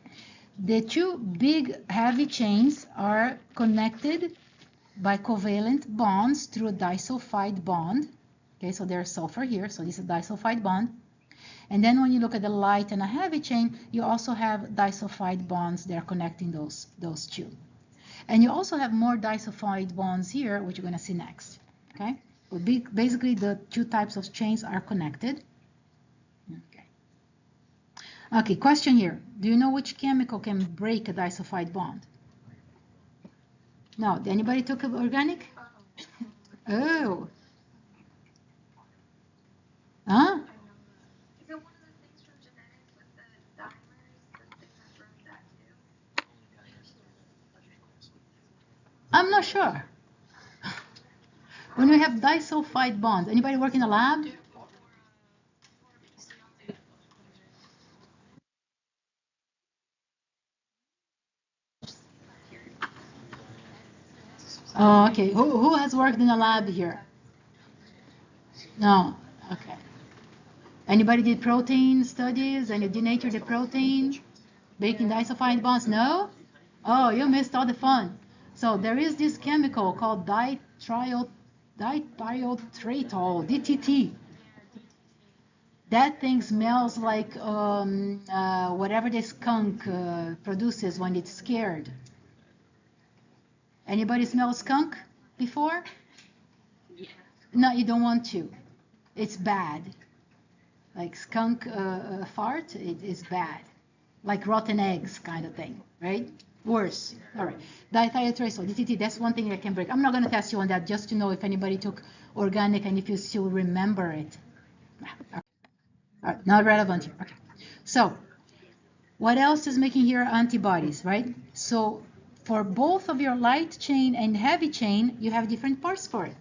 The 2 big heavy chains are connected by covalent bonds through a disulfide bond. Okay, so there's sulfur here, so this is a disulfide bond. And then when you look at the light and a heavy chain, you also have disulfide bonds that are connecting those 2. And you also have more disulfide bonds here, which you're going to see next. Okay, but basically the 2 types of chains are connected. Okay, question here. Do you know which chemical can break a disulfide bond? No, anybody took organic? Oh. Huh? Is it one of the things from genetics with the dimers, the thing that brings that too? I'm not sure. When we have disulfide bonds, anybody work in a lab? Oh, okay. Who has worked in a lab here? No. Okay. Anybody did protein studies and you denatured the protein? Breaking disulfide bonds? No? Oh, you missed all the fun. So there is this chemical called dithiotritol, DTT. That thing smells like whatever the skunk produces when it's scared. Anybody smell skunk before? Yeah. No, you don't want to. It's bad. Like skunk fart, it is bad. Like rotten eggs kind of thing, right? Worse. All right. Dithiotritol, DTT, that's one thing I can break. I'm not going to test you on that just to know if anybody took organic and if you still remember it. Okay. All right. Not relevant here. Okay. So, what else is making here antibodies, right? So, for both of your light chain and heavy chain, you have different parts for it.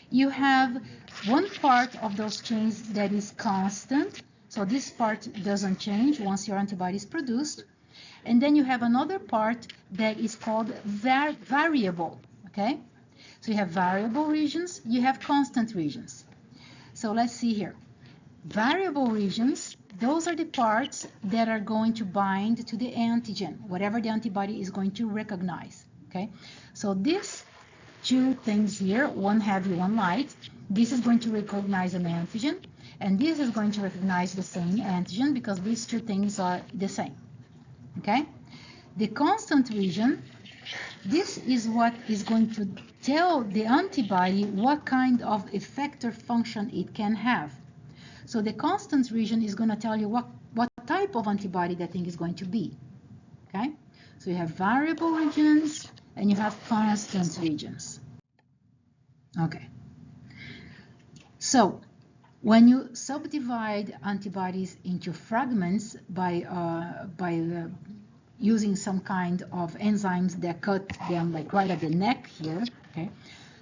You have one part of those chains that is constant. So this part doesn't change once your antibody is produced. And then you have another part that is called variable, okay? So you have variable regions, you have constant regions. So let's see here. Variable regions, those are the parts that are going to bind to the antigen, whatever the antibody is going to recognize, okay? So this two things here, one heavy, one light. This is going to recognize an antigen, and this is going to recognize the same antigen because these two things are the same. Okay? The constant region, this is what is going to tell the antibody what kind of effector function it can have. So the constant region is going to tell you what type of antibody that thing is going to be. Okay? So you have variable regions and you have constant regions. Okay. So when you subdivide antibodies into fragments by using some kind of enzymes that cut them like right at the neck here, okay?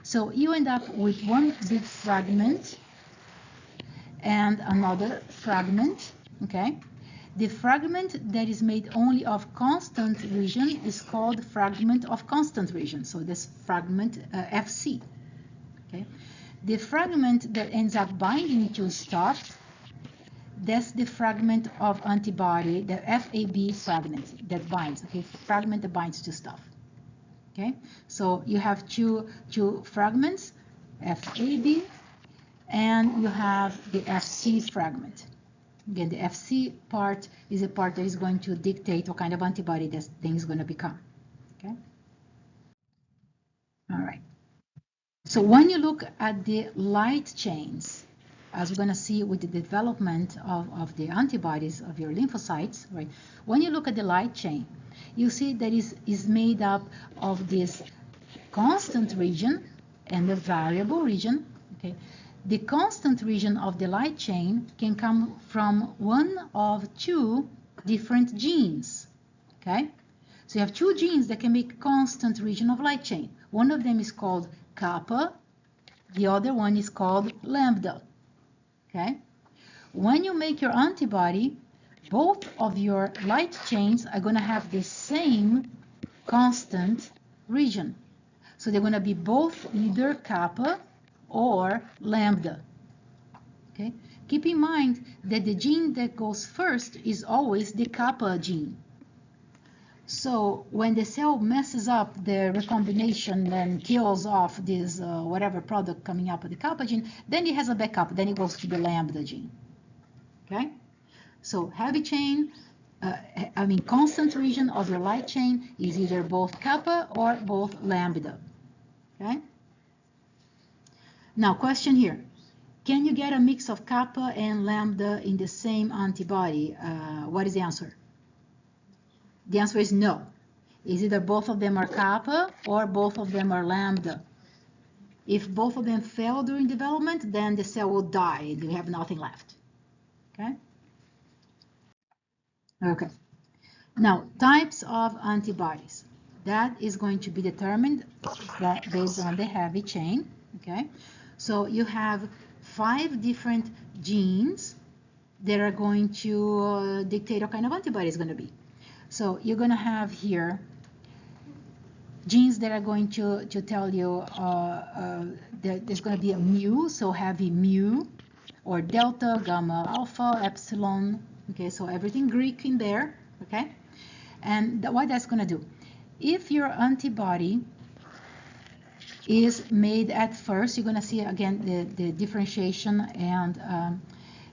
So you end up with one big fragment and another fragment, okay? The fragment that is made only of constant region is called fragment of constant region. So this fragment FC, okay? The fragment that ends up binding to stuff, that's the fragment of antibody, the FAB fragment that binds, okay? Fragment that binds to stuff, okay? So you have two fragments, FAB, and you have the FC fragment. Again, the FC part is a part that is going to dictate what kind of antibody this thing is going to become, okay? All right. So when you look at the light chains, as we're going to see with the development of the antibodies of your lymphocytes, right? When you look at the light chain, you see that is made up of this constant region and the variable region, okay? The constant region of the light chain can come from one of two different genes, okay? So you have two genes that can make constant region of light chain. One of them is called kappa, the other one is called lambda, okay? When you make your antibody, both of your light chains are going to have the same constant region. So they're going to be both either kappa or lambda, okay? Keep in mind that the gene that goes first is always the kappa gene. So when the cell messes up the recombination and kills off this whatever product coming up with the kappa gene, then it has a backup, then it goes to the lambda gene, okay? So heavy chain, constant region of your light chain is either both kappa or both lambda, okay? Now, question here. Can you get a mix of kappa and lambda in the same antibody? What is the answer? The answer is no. Is either both of them are kappa or both of them are lambda. If both of them fail during development, then the cell will die and you have nothing left. Okay? Okay. Now, types of antibodies. That is going to be determined based on the heavy chain. Okay? So you have 5 different genes that are going to dictate what kind of antibody is going to be. So you're going to have here genes that are going to tell you that there's going to be a mu, so heavy mu, or delta, gamma, alpha, epsilon. Okay, so everything Greek in there. Okay, and what that's going to do, if your antibody is made at first. You're going to see again the differentiation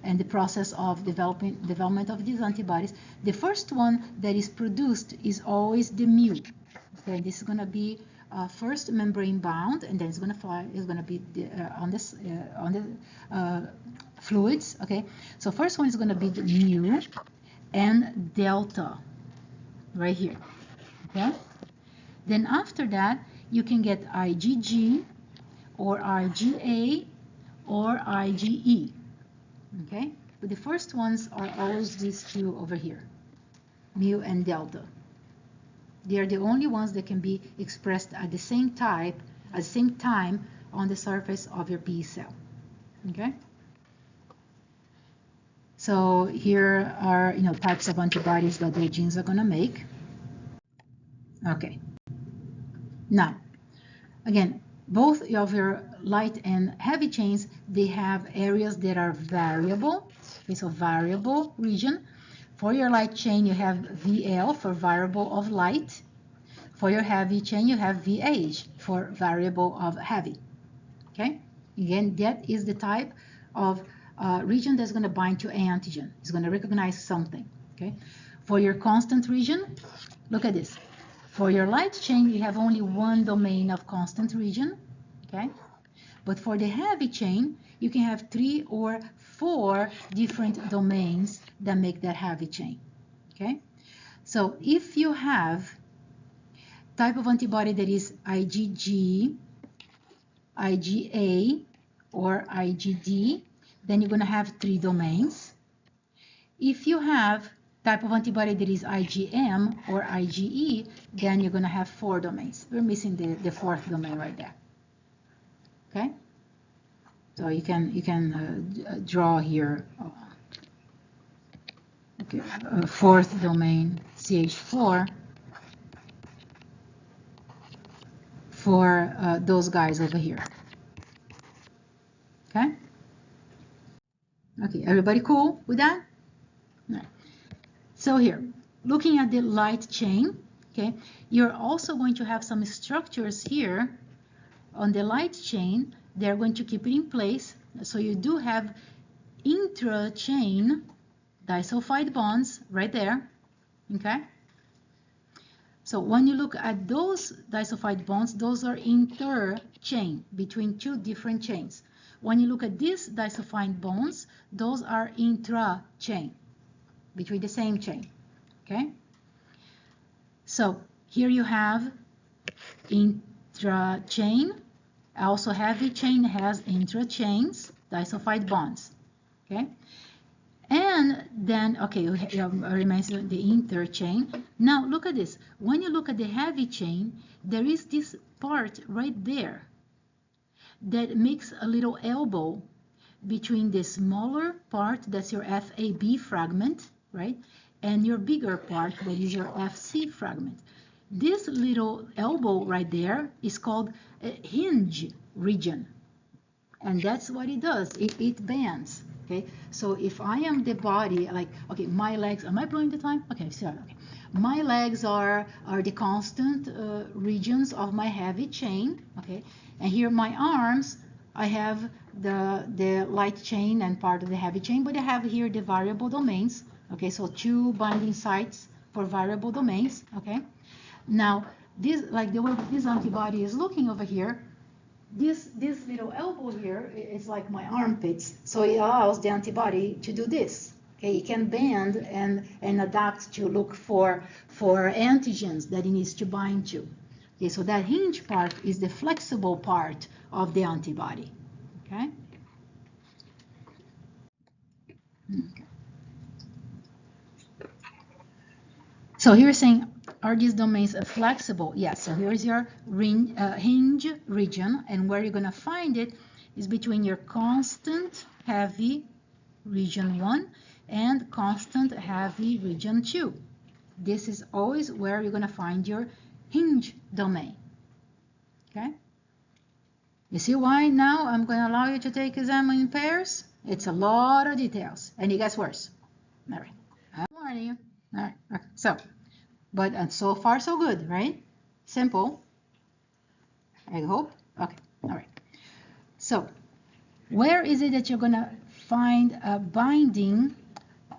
and the process of development of these antibodies. The first one that is produced is always the mu. Okay, this is going to be first membrane bound, and then it's going to fly. It's going to be on the fluids. Okay, so first one is going to be the mu and delta right here. Okay, then after that you can get IgG or IgA or IgE. Okay, but the first ones are always these two over here, mu and delta. They are the only ones that can be expressed at the same time on the surface of your PE cell. Okay. So here are types of antibodies that the genes are going to make. Okay. Now, again, both of your light and heavy chains, they have areas that are variable. Okay, so variable region. For your light chain, you have VL for variable of light. For your heavy chain, you have VH for variable of heavy. Okay? Again, that is the type of region that's going to bind to antigen. It's going to recognize something. Okay? For your constant region, look at this. For your light chain, you have only one domain of constant region. Okay? But for the heavy chain, you can have 3 or 4 different domains that make that heavy chain. Okay? So if you have type of antibody that is IgG, IgA, or IgD, then you're going to have 3 domains. If you have type of antibody that is IgM or IgE, then you're going to have 4 domains. We're missing the 4th domain right there. Okay? So you can draw here. Okay, 4th domain, CH4, for those guys over here. Okay? Okay, everybody cool with that? All right. So here, looking at the light chain, okay, you're also going to have some structures here on the light chain. They're going to keep it in place. So you do have intra-chain disulfide bonds right there, okay? So when you look at those disulfide bonds, those are inter-chain between 2 different chains. When you look at these disulfide bonds, those are intra-chain between the same chain, okay? So here you have intra-chain. Also heavy chain has intra-chains, disulfide bonds, okay? And then, okay, remains the interchain. Now look at this. When you look at the heavy chain, there is this part right there that makes a little elbow between the smaller part, that's your FAB fragment, right, and your bigger part, that is your FC fragment. This little elbow right there is called a hinge region, and that's what it does. It bends. Okay, so if I am the body, like, okay, my legs, am I blowing the time? Okay, so, okay. My legs are the constant regions of my heavy chain, okay, and here my arms, I have the light chain and part of the heavy chain, but I have here the variable domains, okay, so 2 binding sites for variable domains, okay. Now, this, like the way this antibody is looking over here, this little elbow here is like my armpits, so it allows the antibody to do this. Okay, it can bend and adapt to look for antigens that it needs to bind to. Okay, so that hinge part is the flexible part of the antibody. Okay. Okay. So here we're saying, are these domains flexible? Yes, so here's your hinge region, and where you're going to find it is between your constant heavy region 1 and constant heavy region 2. This is always where you're going to find your hinge domain. Okay? You see why now I'm going to allow you to take exam in pairs? It's a lot of details, and it gets worse. All right. I'm warning you. All right. Okay. So, but so far so good, right? Simple, I hope. Okay, all right. So where is it that you're going to find a binding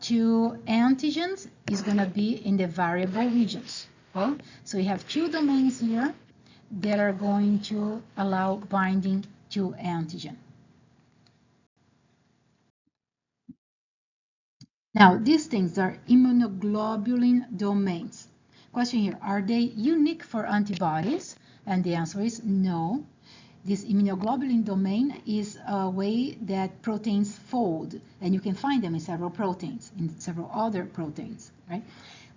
to antigens? Is going to be in the variable regions. Okay? So you have two domains here that are going to allow binding to antigen. Now, these things are immunoglobulin domains. Question here, are they unique for antibodies? And the answer is no. This immunoglobulin domain is a way that proteins fold, and you can find them in several proteins, in several other proteins, right?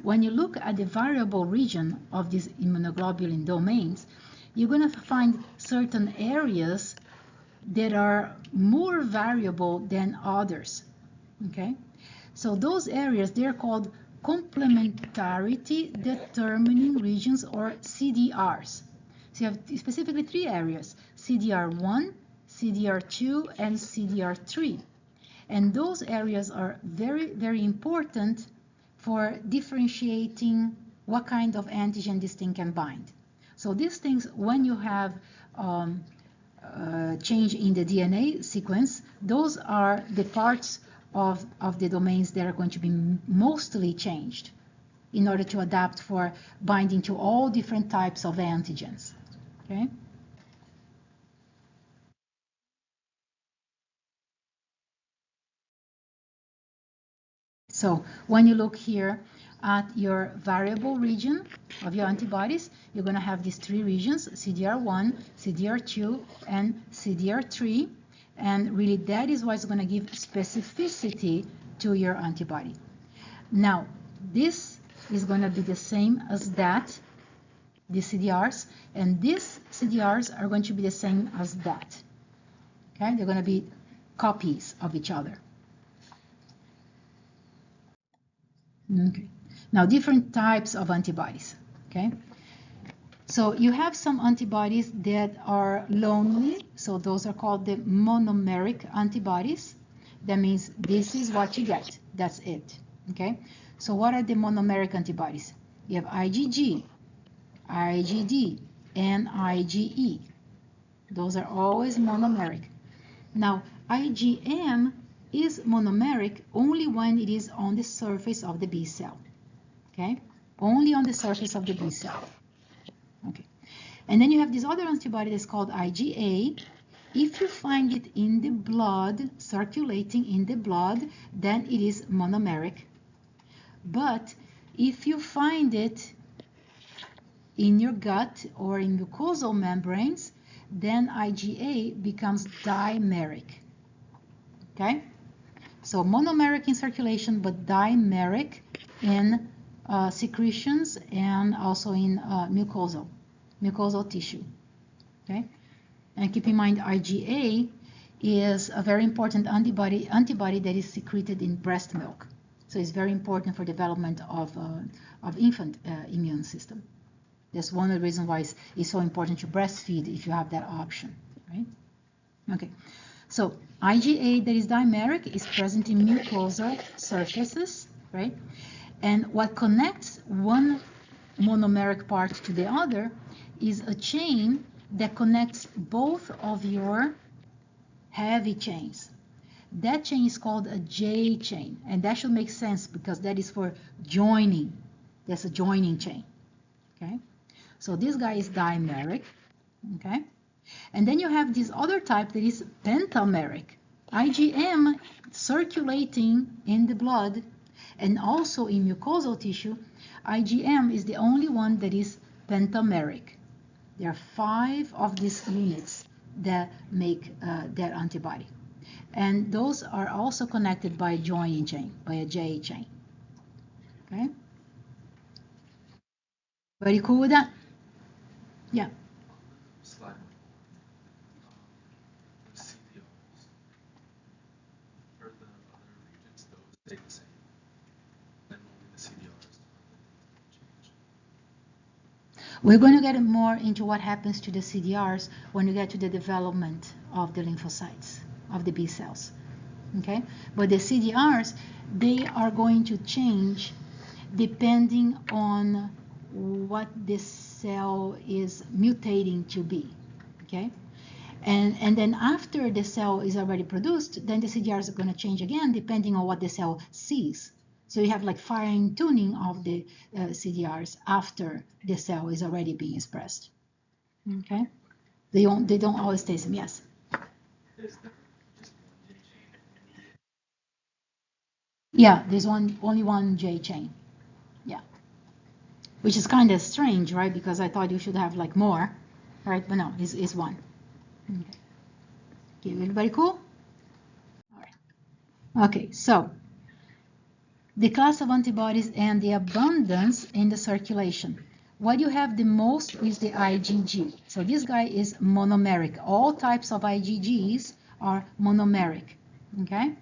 When you look at the variable region of these immunoglobulin domains, you're going to find certain areas that are more variable than others, okay? So those areas, they're called complementarity determining regions, or CDRs. So you have specifically three areas: CDR1, CDR2, and CDR3. And those areas are very, very important for differentiating what kind of antigen this thing can bind. So these things, when you have change in the DNA sequence, those are the parts of the domains that are going to be mostly changed in order to adapt for binding to all different types of antigens. Okay? So when you look here at your variable region of your antibodies, you're going to have these three regions: CDR1, CDR2, and CDR3. And really, that is what's going to give specificity to your antibody. Now, this is going to be the same as that, the CDRs, and these CDRs are going to be the same as that. Okay, they're going to be copies of each other. Okay. Now, different types of antibodies. Okay. So you have some antibodies that are lonely. So those are called the monomeric antibodies. That means this is what you get. That's it. Okay. So what are the monomeric antibodies? You have IgG, IgD, and IgE. Those are always monomeric. Now, IgM is monomeric only when it is on the surface of the B cell. Okay? Only on the surface of the B cell. Okay. And then you have this other antibody that's called IgA. If you find it in the blood, circulating in the blood, then it is monomeric. But if you find it in your gut or in mucosal membranes, then IgA becomes dimeric. Okay? So monomeric in circulation, but dimeric in secretions and also in mucosal tissue. Okay? And keep in mind, IgA is a very important antibody that is secreted in breast milk. So it's very important for development of infant immune system. That's one of the reasons why it's so important to breastfeed if you have that option, right? Okay, so IgA that is dimeric is present in mucosal surfaces, right? And what connects one monomeric part to the other is a chain that connects both of your heavy chains. That chain is called a J chain, and that should make sense because that is for joining. That's a joining chain, okay? So this guy is dimeric, okay? And then you have this other type that is pentameric. IgM circulating in the blood and also in mucosal tissue. IgM is the only one that is pentameric. There are 5 of these units that make that antibody. And those are also connected by a joining chain, by a J chain. Okay? Very cool with that? Yeah. Slide. CDRs. Or the other regions, those stay the same. And only the CDRs change. We're going to get more into what happens to the CDRs when we get to the development of the lymphocytes, of the B cells. Okay? But the CDRs, they are going to change depending on what this cell is mutating to be. Okay? And then after the cell is already produced, then the CDRs are going to change again depending on what the cell sees. So you have like fine tuning of the CDRs after the cell is already being expressed. Okay, they don't always stay the same. Yes. Is there just one J chain immediate? Yeah, there's only one J chain. Yeah, which is kind of strange, right? Because I thought you should have like more, right? But no, it's one. Okay, everybody cool? All right. Okay, so the class of antibodies and the abundance in the circulation. What you have the most is the IgG. So this guy is monomeric. All types of IgGs are monomeric, okay?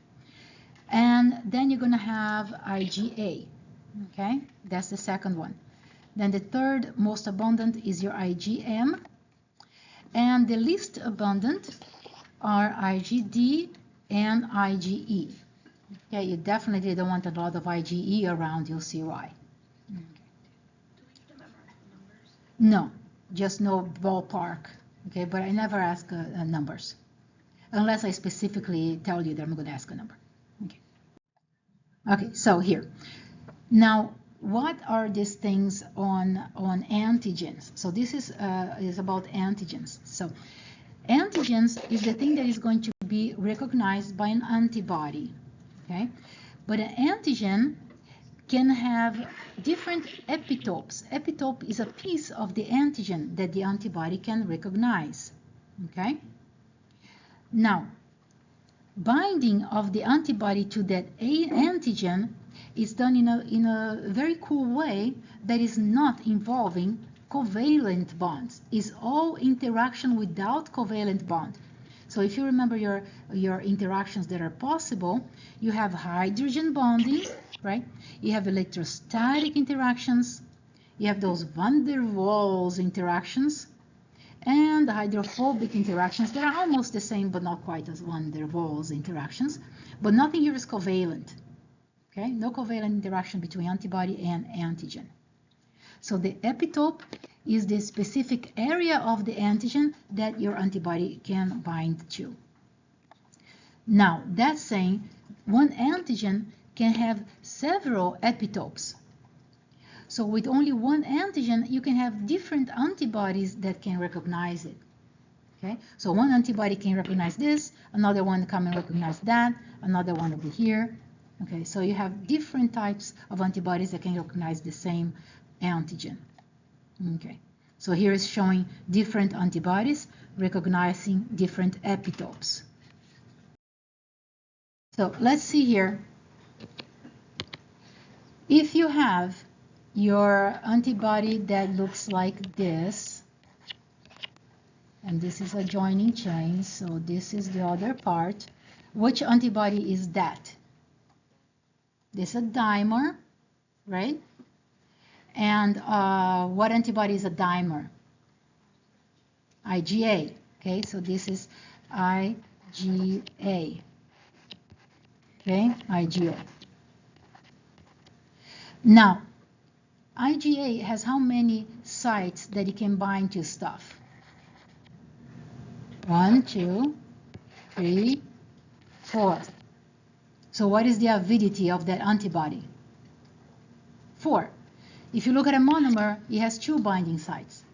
And then you're gonna have IgA, okay? That's the second one. Then the third most abundant is your IgM. And the least abundant are IgD and IgE. Okay, you definitely don't want a lot of IgE around, you'll see why. Do we need to memorize the numbers? No, just no ballpark, okay, but I never ask numbers, unless I specifically tell you that I'm going to ask a number. Okay, okay, so here. Now, what are these things on antigens? So this is about antigens. So antigens is the thing that is going to be recognized by an antibody, okay? But an antigen can have different epitopes. Epitope is a piece of the antigen that the antibody can recognize, okay? Now, binding of the antibody to that antigen is done in a very cool way that is not involving covalent bonds. It's all interaction without covalent bond. So if you remember your interactions that are possible, you have hydrogen bonding, right? You have electrostatic interactions, you have those van der Waals interactions, and the hydrophobic interactions that are almost the same but not quite as van der Waals interactions. But nothing here is covalent. Okay, no covalent interaction between antibody and antigen. So the epitope is the specific area of the antigen that your antibody can bind to. Now, that's saying one antigen can have several epitopes. So with only one antigen, you can have different antibodies that can recognize it. Okay, so one antibody can recognize this, another one can recognize that, another one over here. Okay, so you have different types of antibodies that can recognize the same antigen. Okay, so here is showing different antibodies recognizing different epitopes. So let's see here. If you have your antibody that looks like this, and this is a joining chain, so this is the other part, which antibody is that? This is a dimer, right? And what antibody is a dimer? IgA, okay? So this is IgA, okay? IgA. Now, IgA has how many sites that it can bind to stuff? 1, 2, 3, 4. So what is the avidity of that antibody? 4. If you look at a monomer, it has 2 binding sites.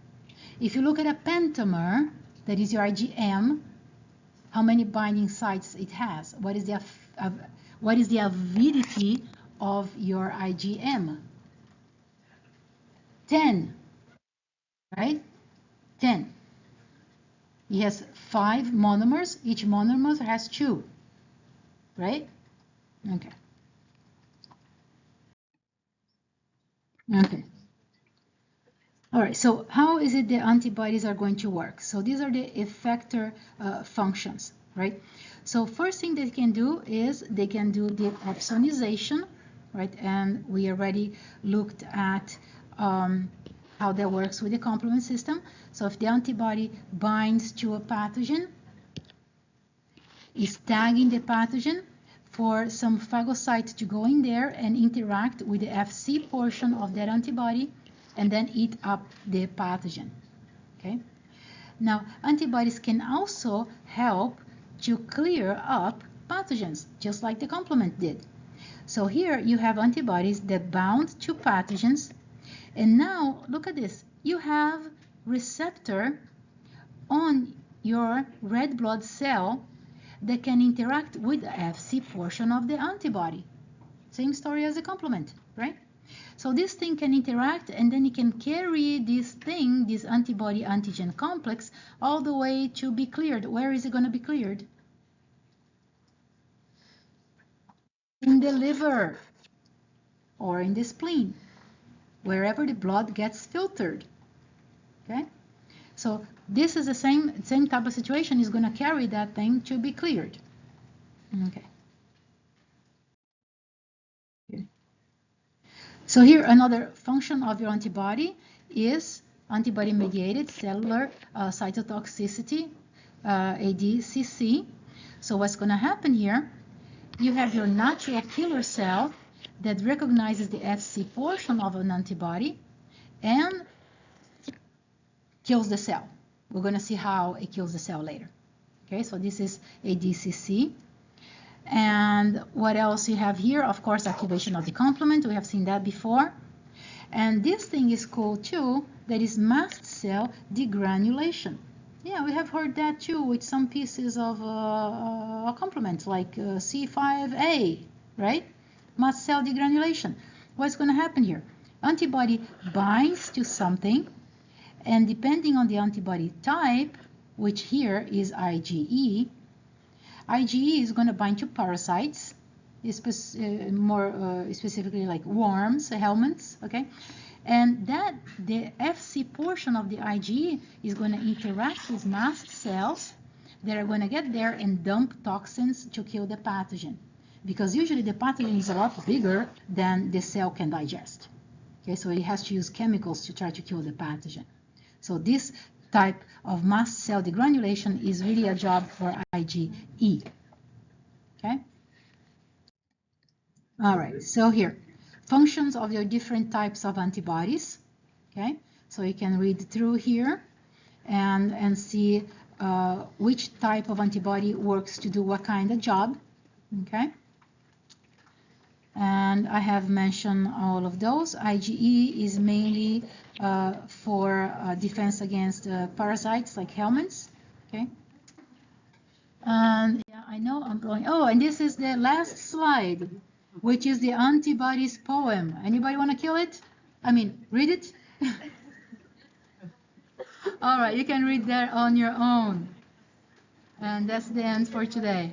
If you look at a pentamer, that is your IgM, how many binding sites it has? What is the avidity of your IgM? 10, right? 10. It has 5 monomers. Each monomer has 2, right? Okay. Okay. All right, so how is it the antibodies are going to work? So these are the effector functions, right? So first thing they can do is they can do the opsonization, right? And we already looked at how that works with the complement system. So if the antibody binds to a pathogen, is tagging the pathogen for some phagocyte to go in there and interact with the Fc portion of that antibody and then eat up the pathogen, okay? Now, antibodies can also help to clear up pathogens, just like the complement did. So here you have antibodies that bound to pathogens, and now look at this. You have receptor on your red blood cell that can interact with the Fc portion of the antibody. Same story as the complement, right? So this thing can interact, and then it can carry this thing, this antibody-antigen complex, all the way to be cleared. Where is it going to be cleared? In the liver or in the spleen, wherever the blood gets filtered. Okay? So this is the same type of situation. Is going to carry that thing to be cleared. Okay. So here another function of your antibody is antibody-mediated cellular cytotoxicity, ADCC. So what's going to happen here? You have your natural killer cell that recognizes the Fc portion of an antibody and kills the cell. We're going to see how it kills the cell later. Okay, so this is ADCC. And what else you have here? Of course, activation of the complement. We have seen that before. And this thing is cool too. That is mast cell degranulation. Yeah, we have heard that too with some pieces of a complement like C5a, right? Mast cell degranulation. What's going to happen here? Antibody binds to something, and depending on the antibody type, which here is IgE, IgE is going to bind to parasites, more specifically like worms, helminths, okay? And that the Fc portion of the IgE is going to interact with mast cells that are going to get there and dump toxins to kill the pathogen. Because usually the pathogen is a lot bigger than the cell can digest. Okay, so it has to use chemicals to try to kill the pathogen. So this type of mast cell degranulation is really a job for IgE. Okay? All right, so here, functions of your different types of antibodies. Okay, so you can read through here and see which type of antibody works to do what kind of job. Okay, and I have mentioned all of those. IgE is mainly for defense against parasites like helminths. Okay, and yeah, I know I'm going. Oh, and this is the last slide, which is the antibodies poem. Anybody want to kill it? I mean, read it? All right, you can read that on your own. And that's the end for today.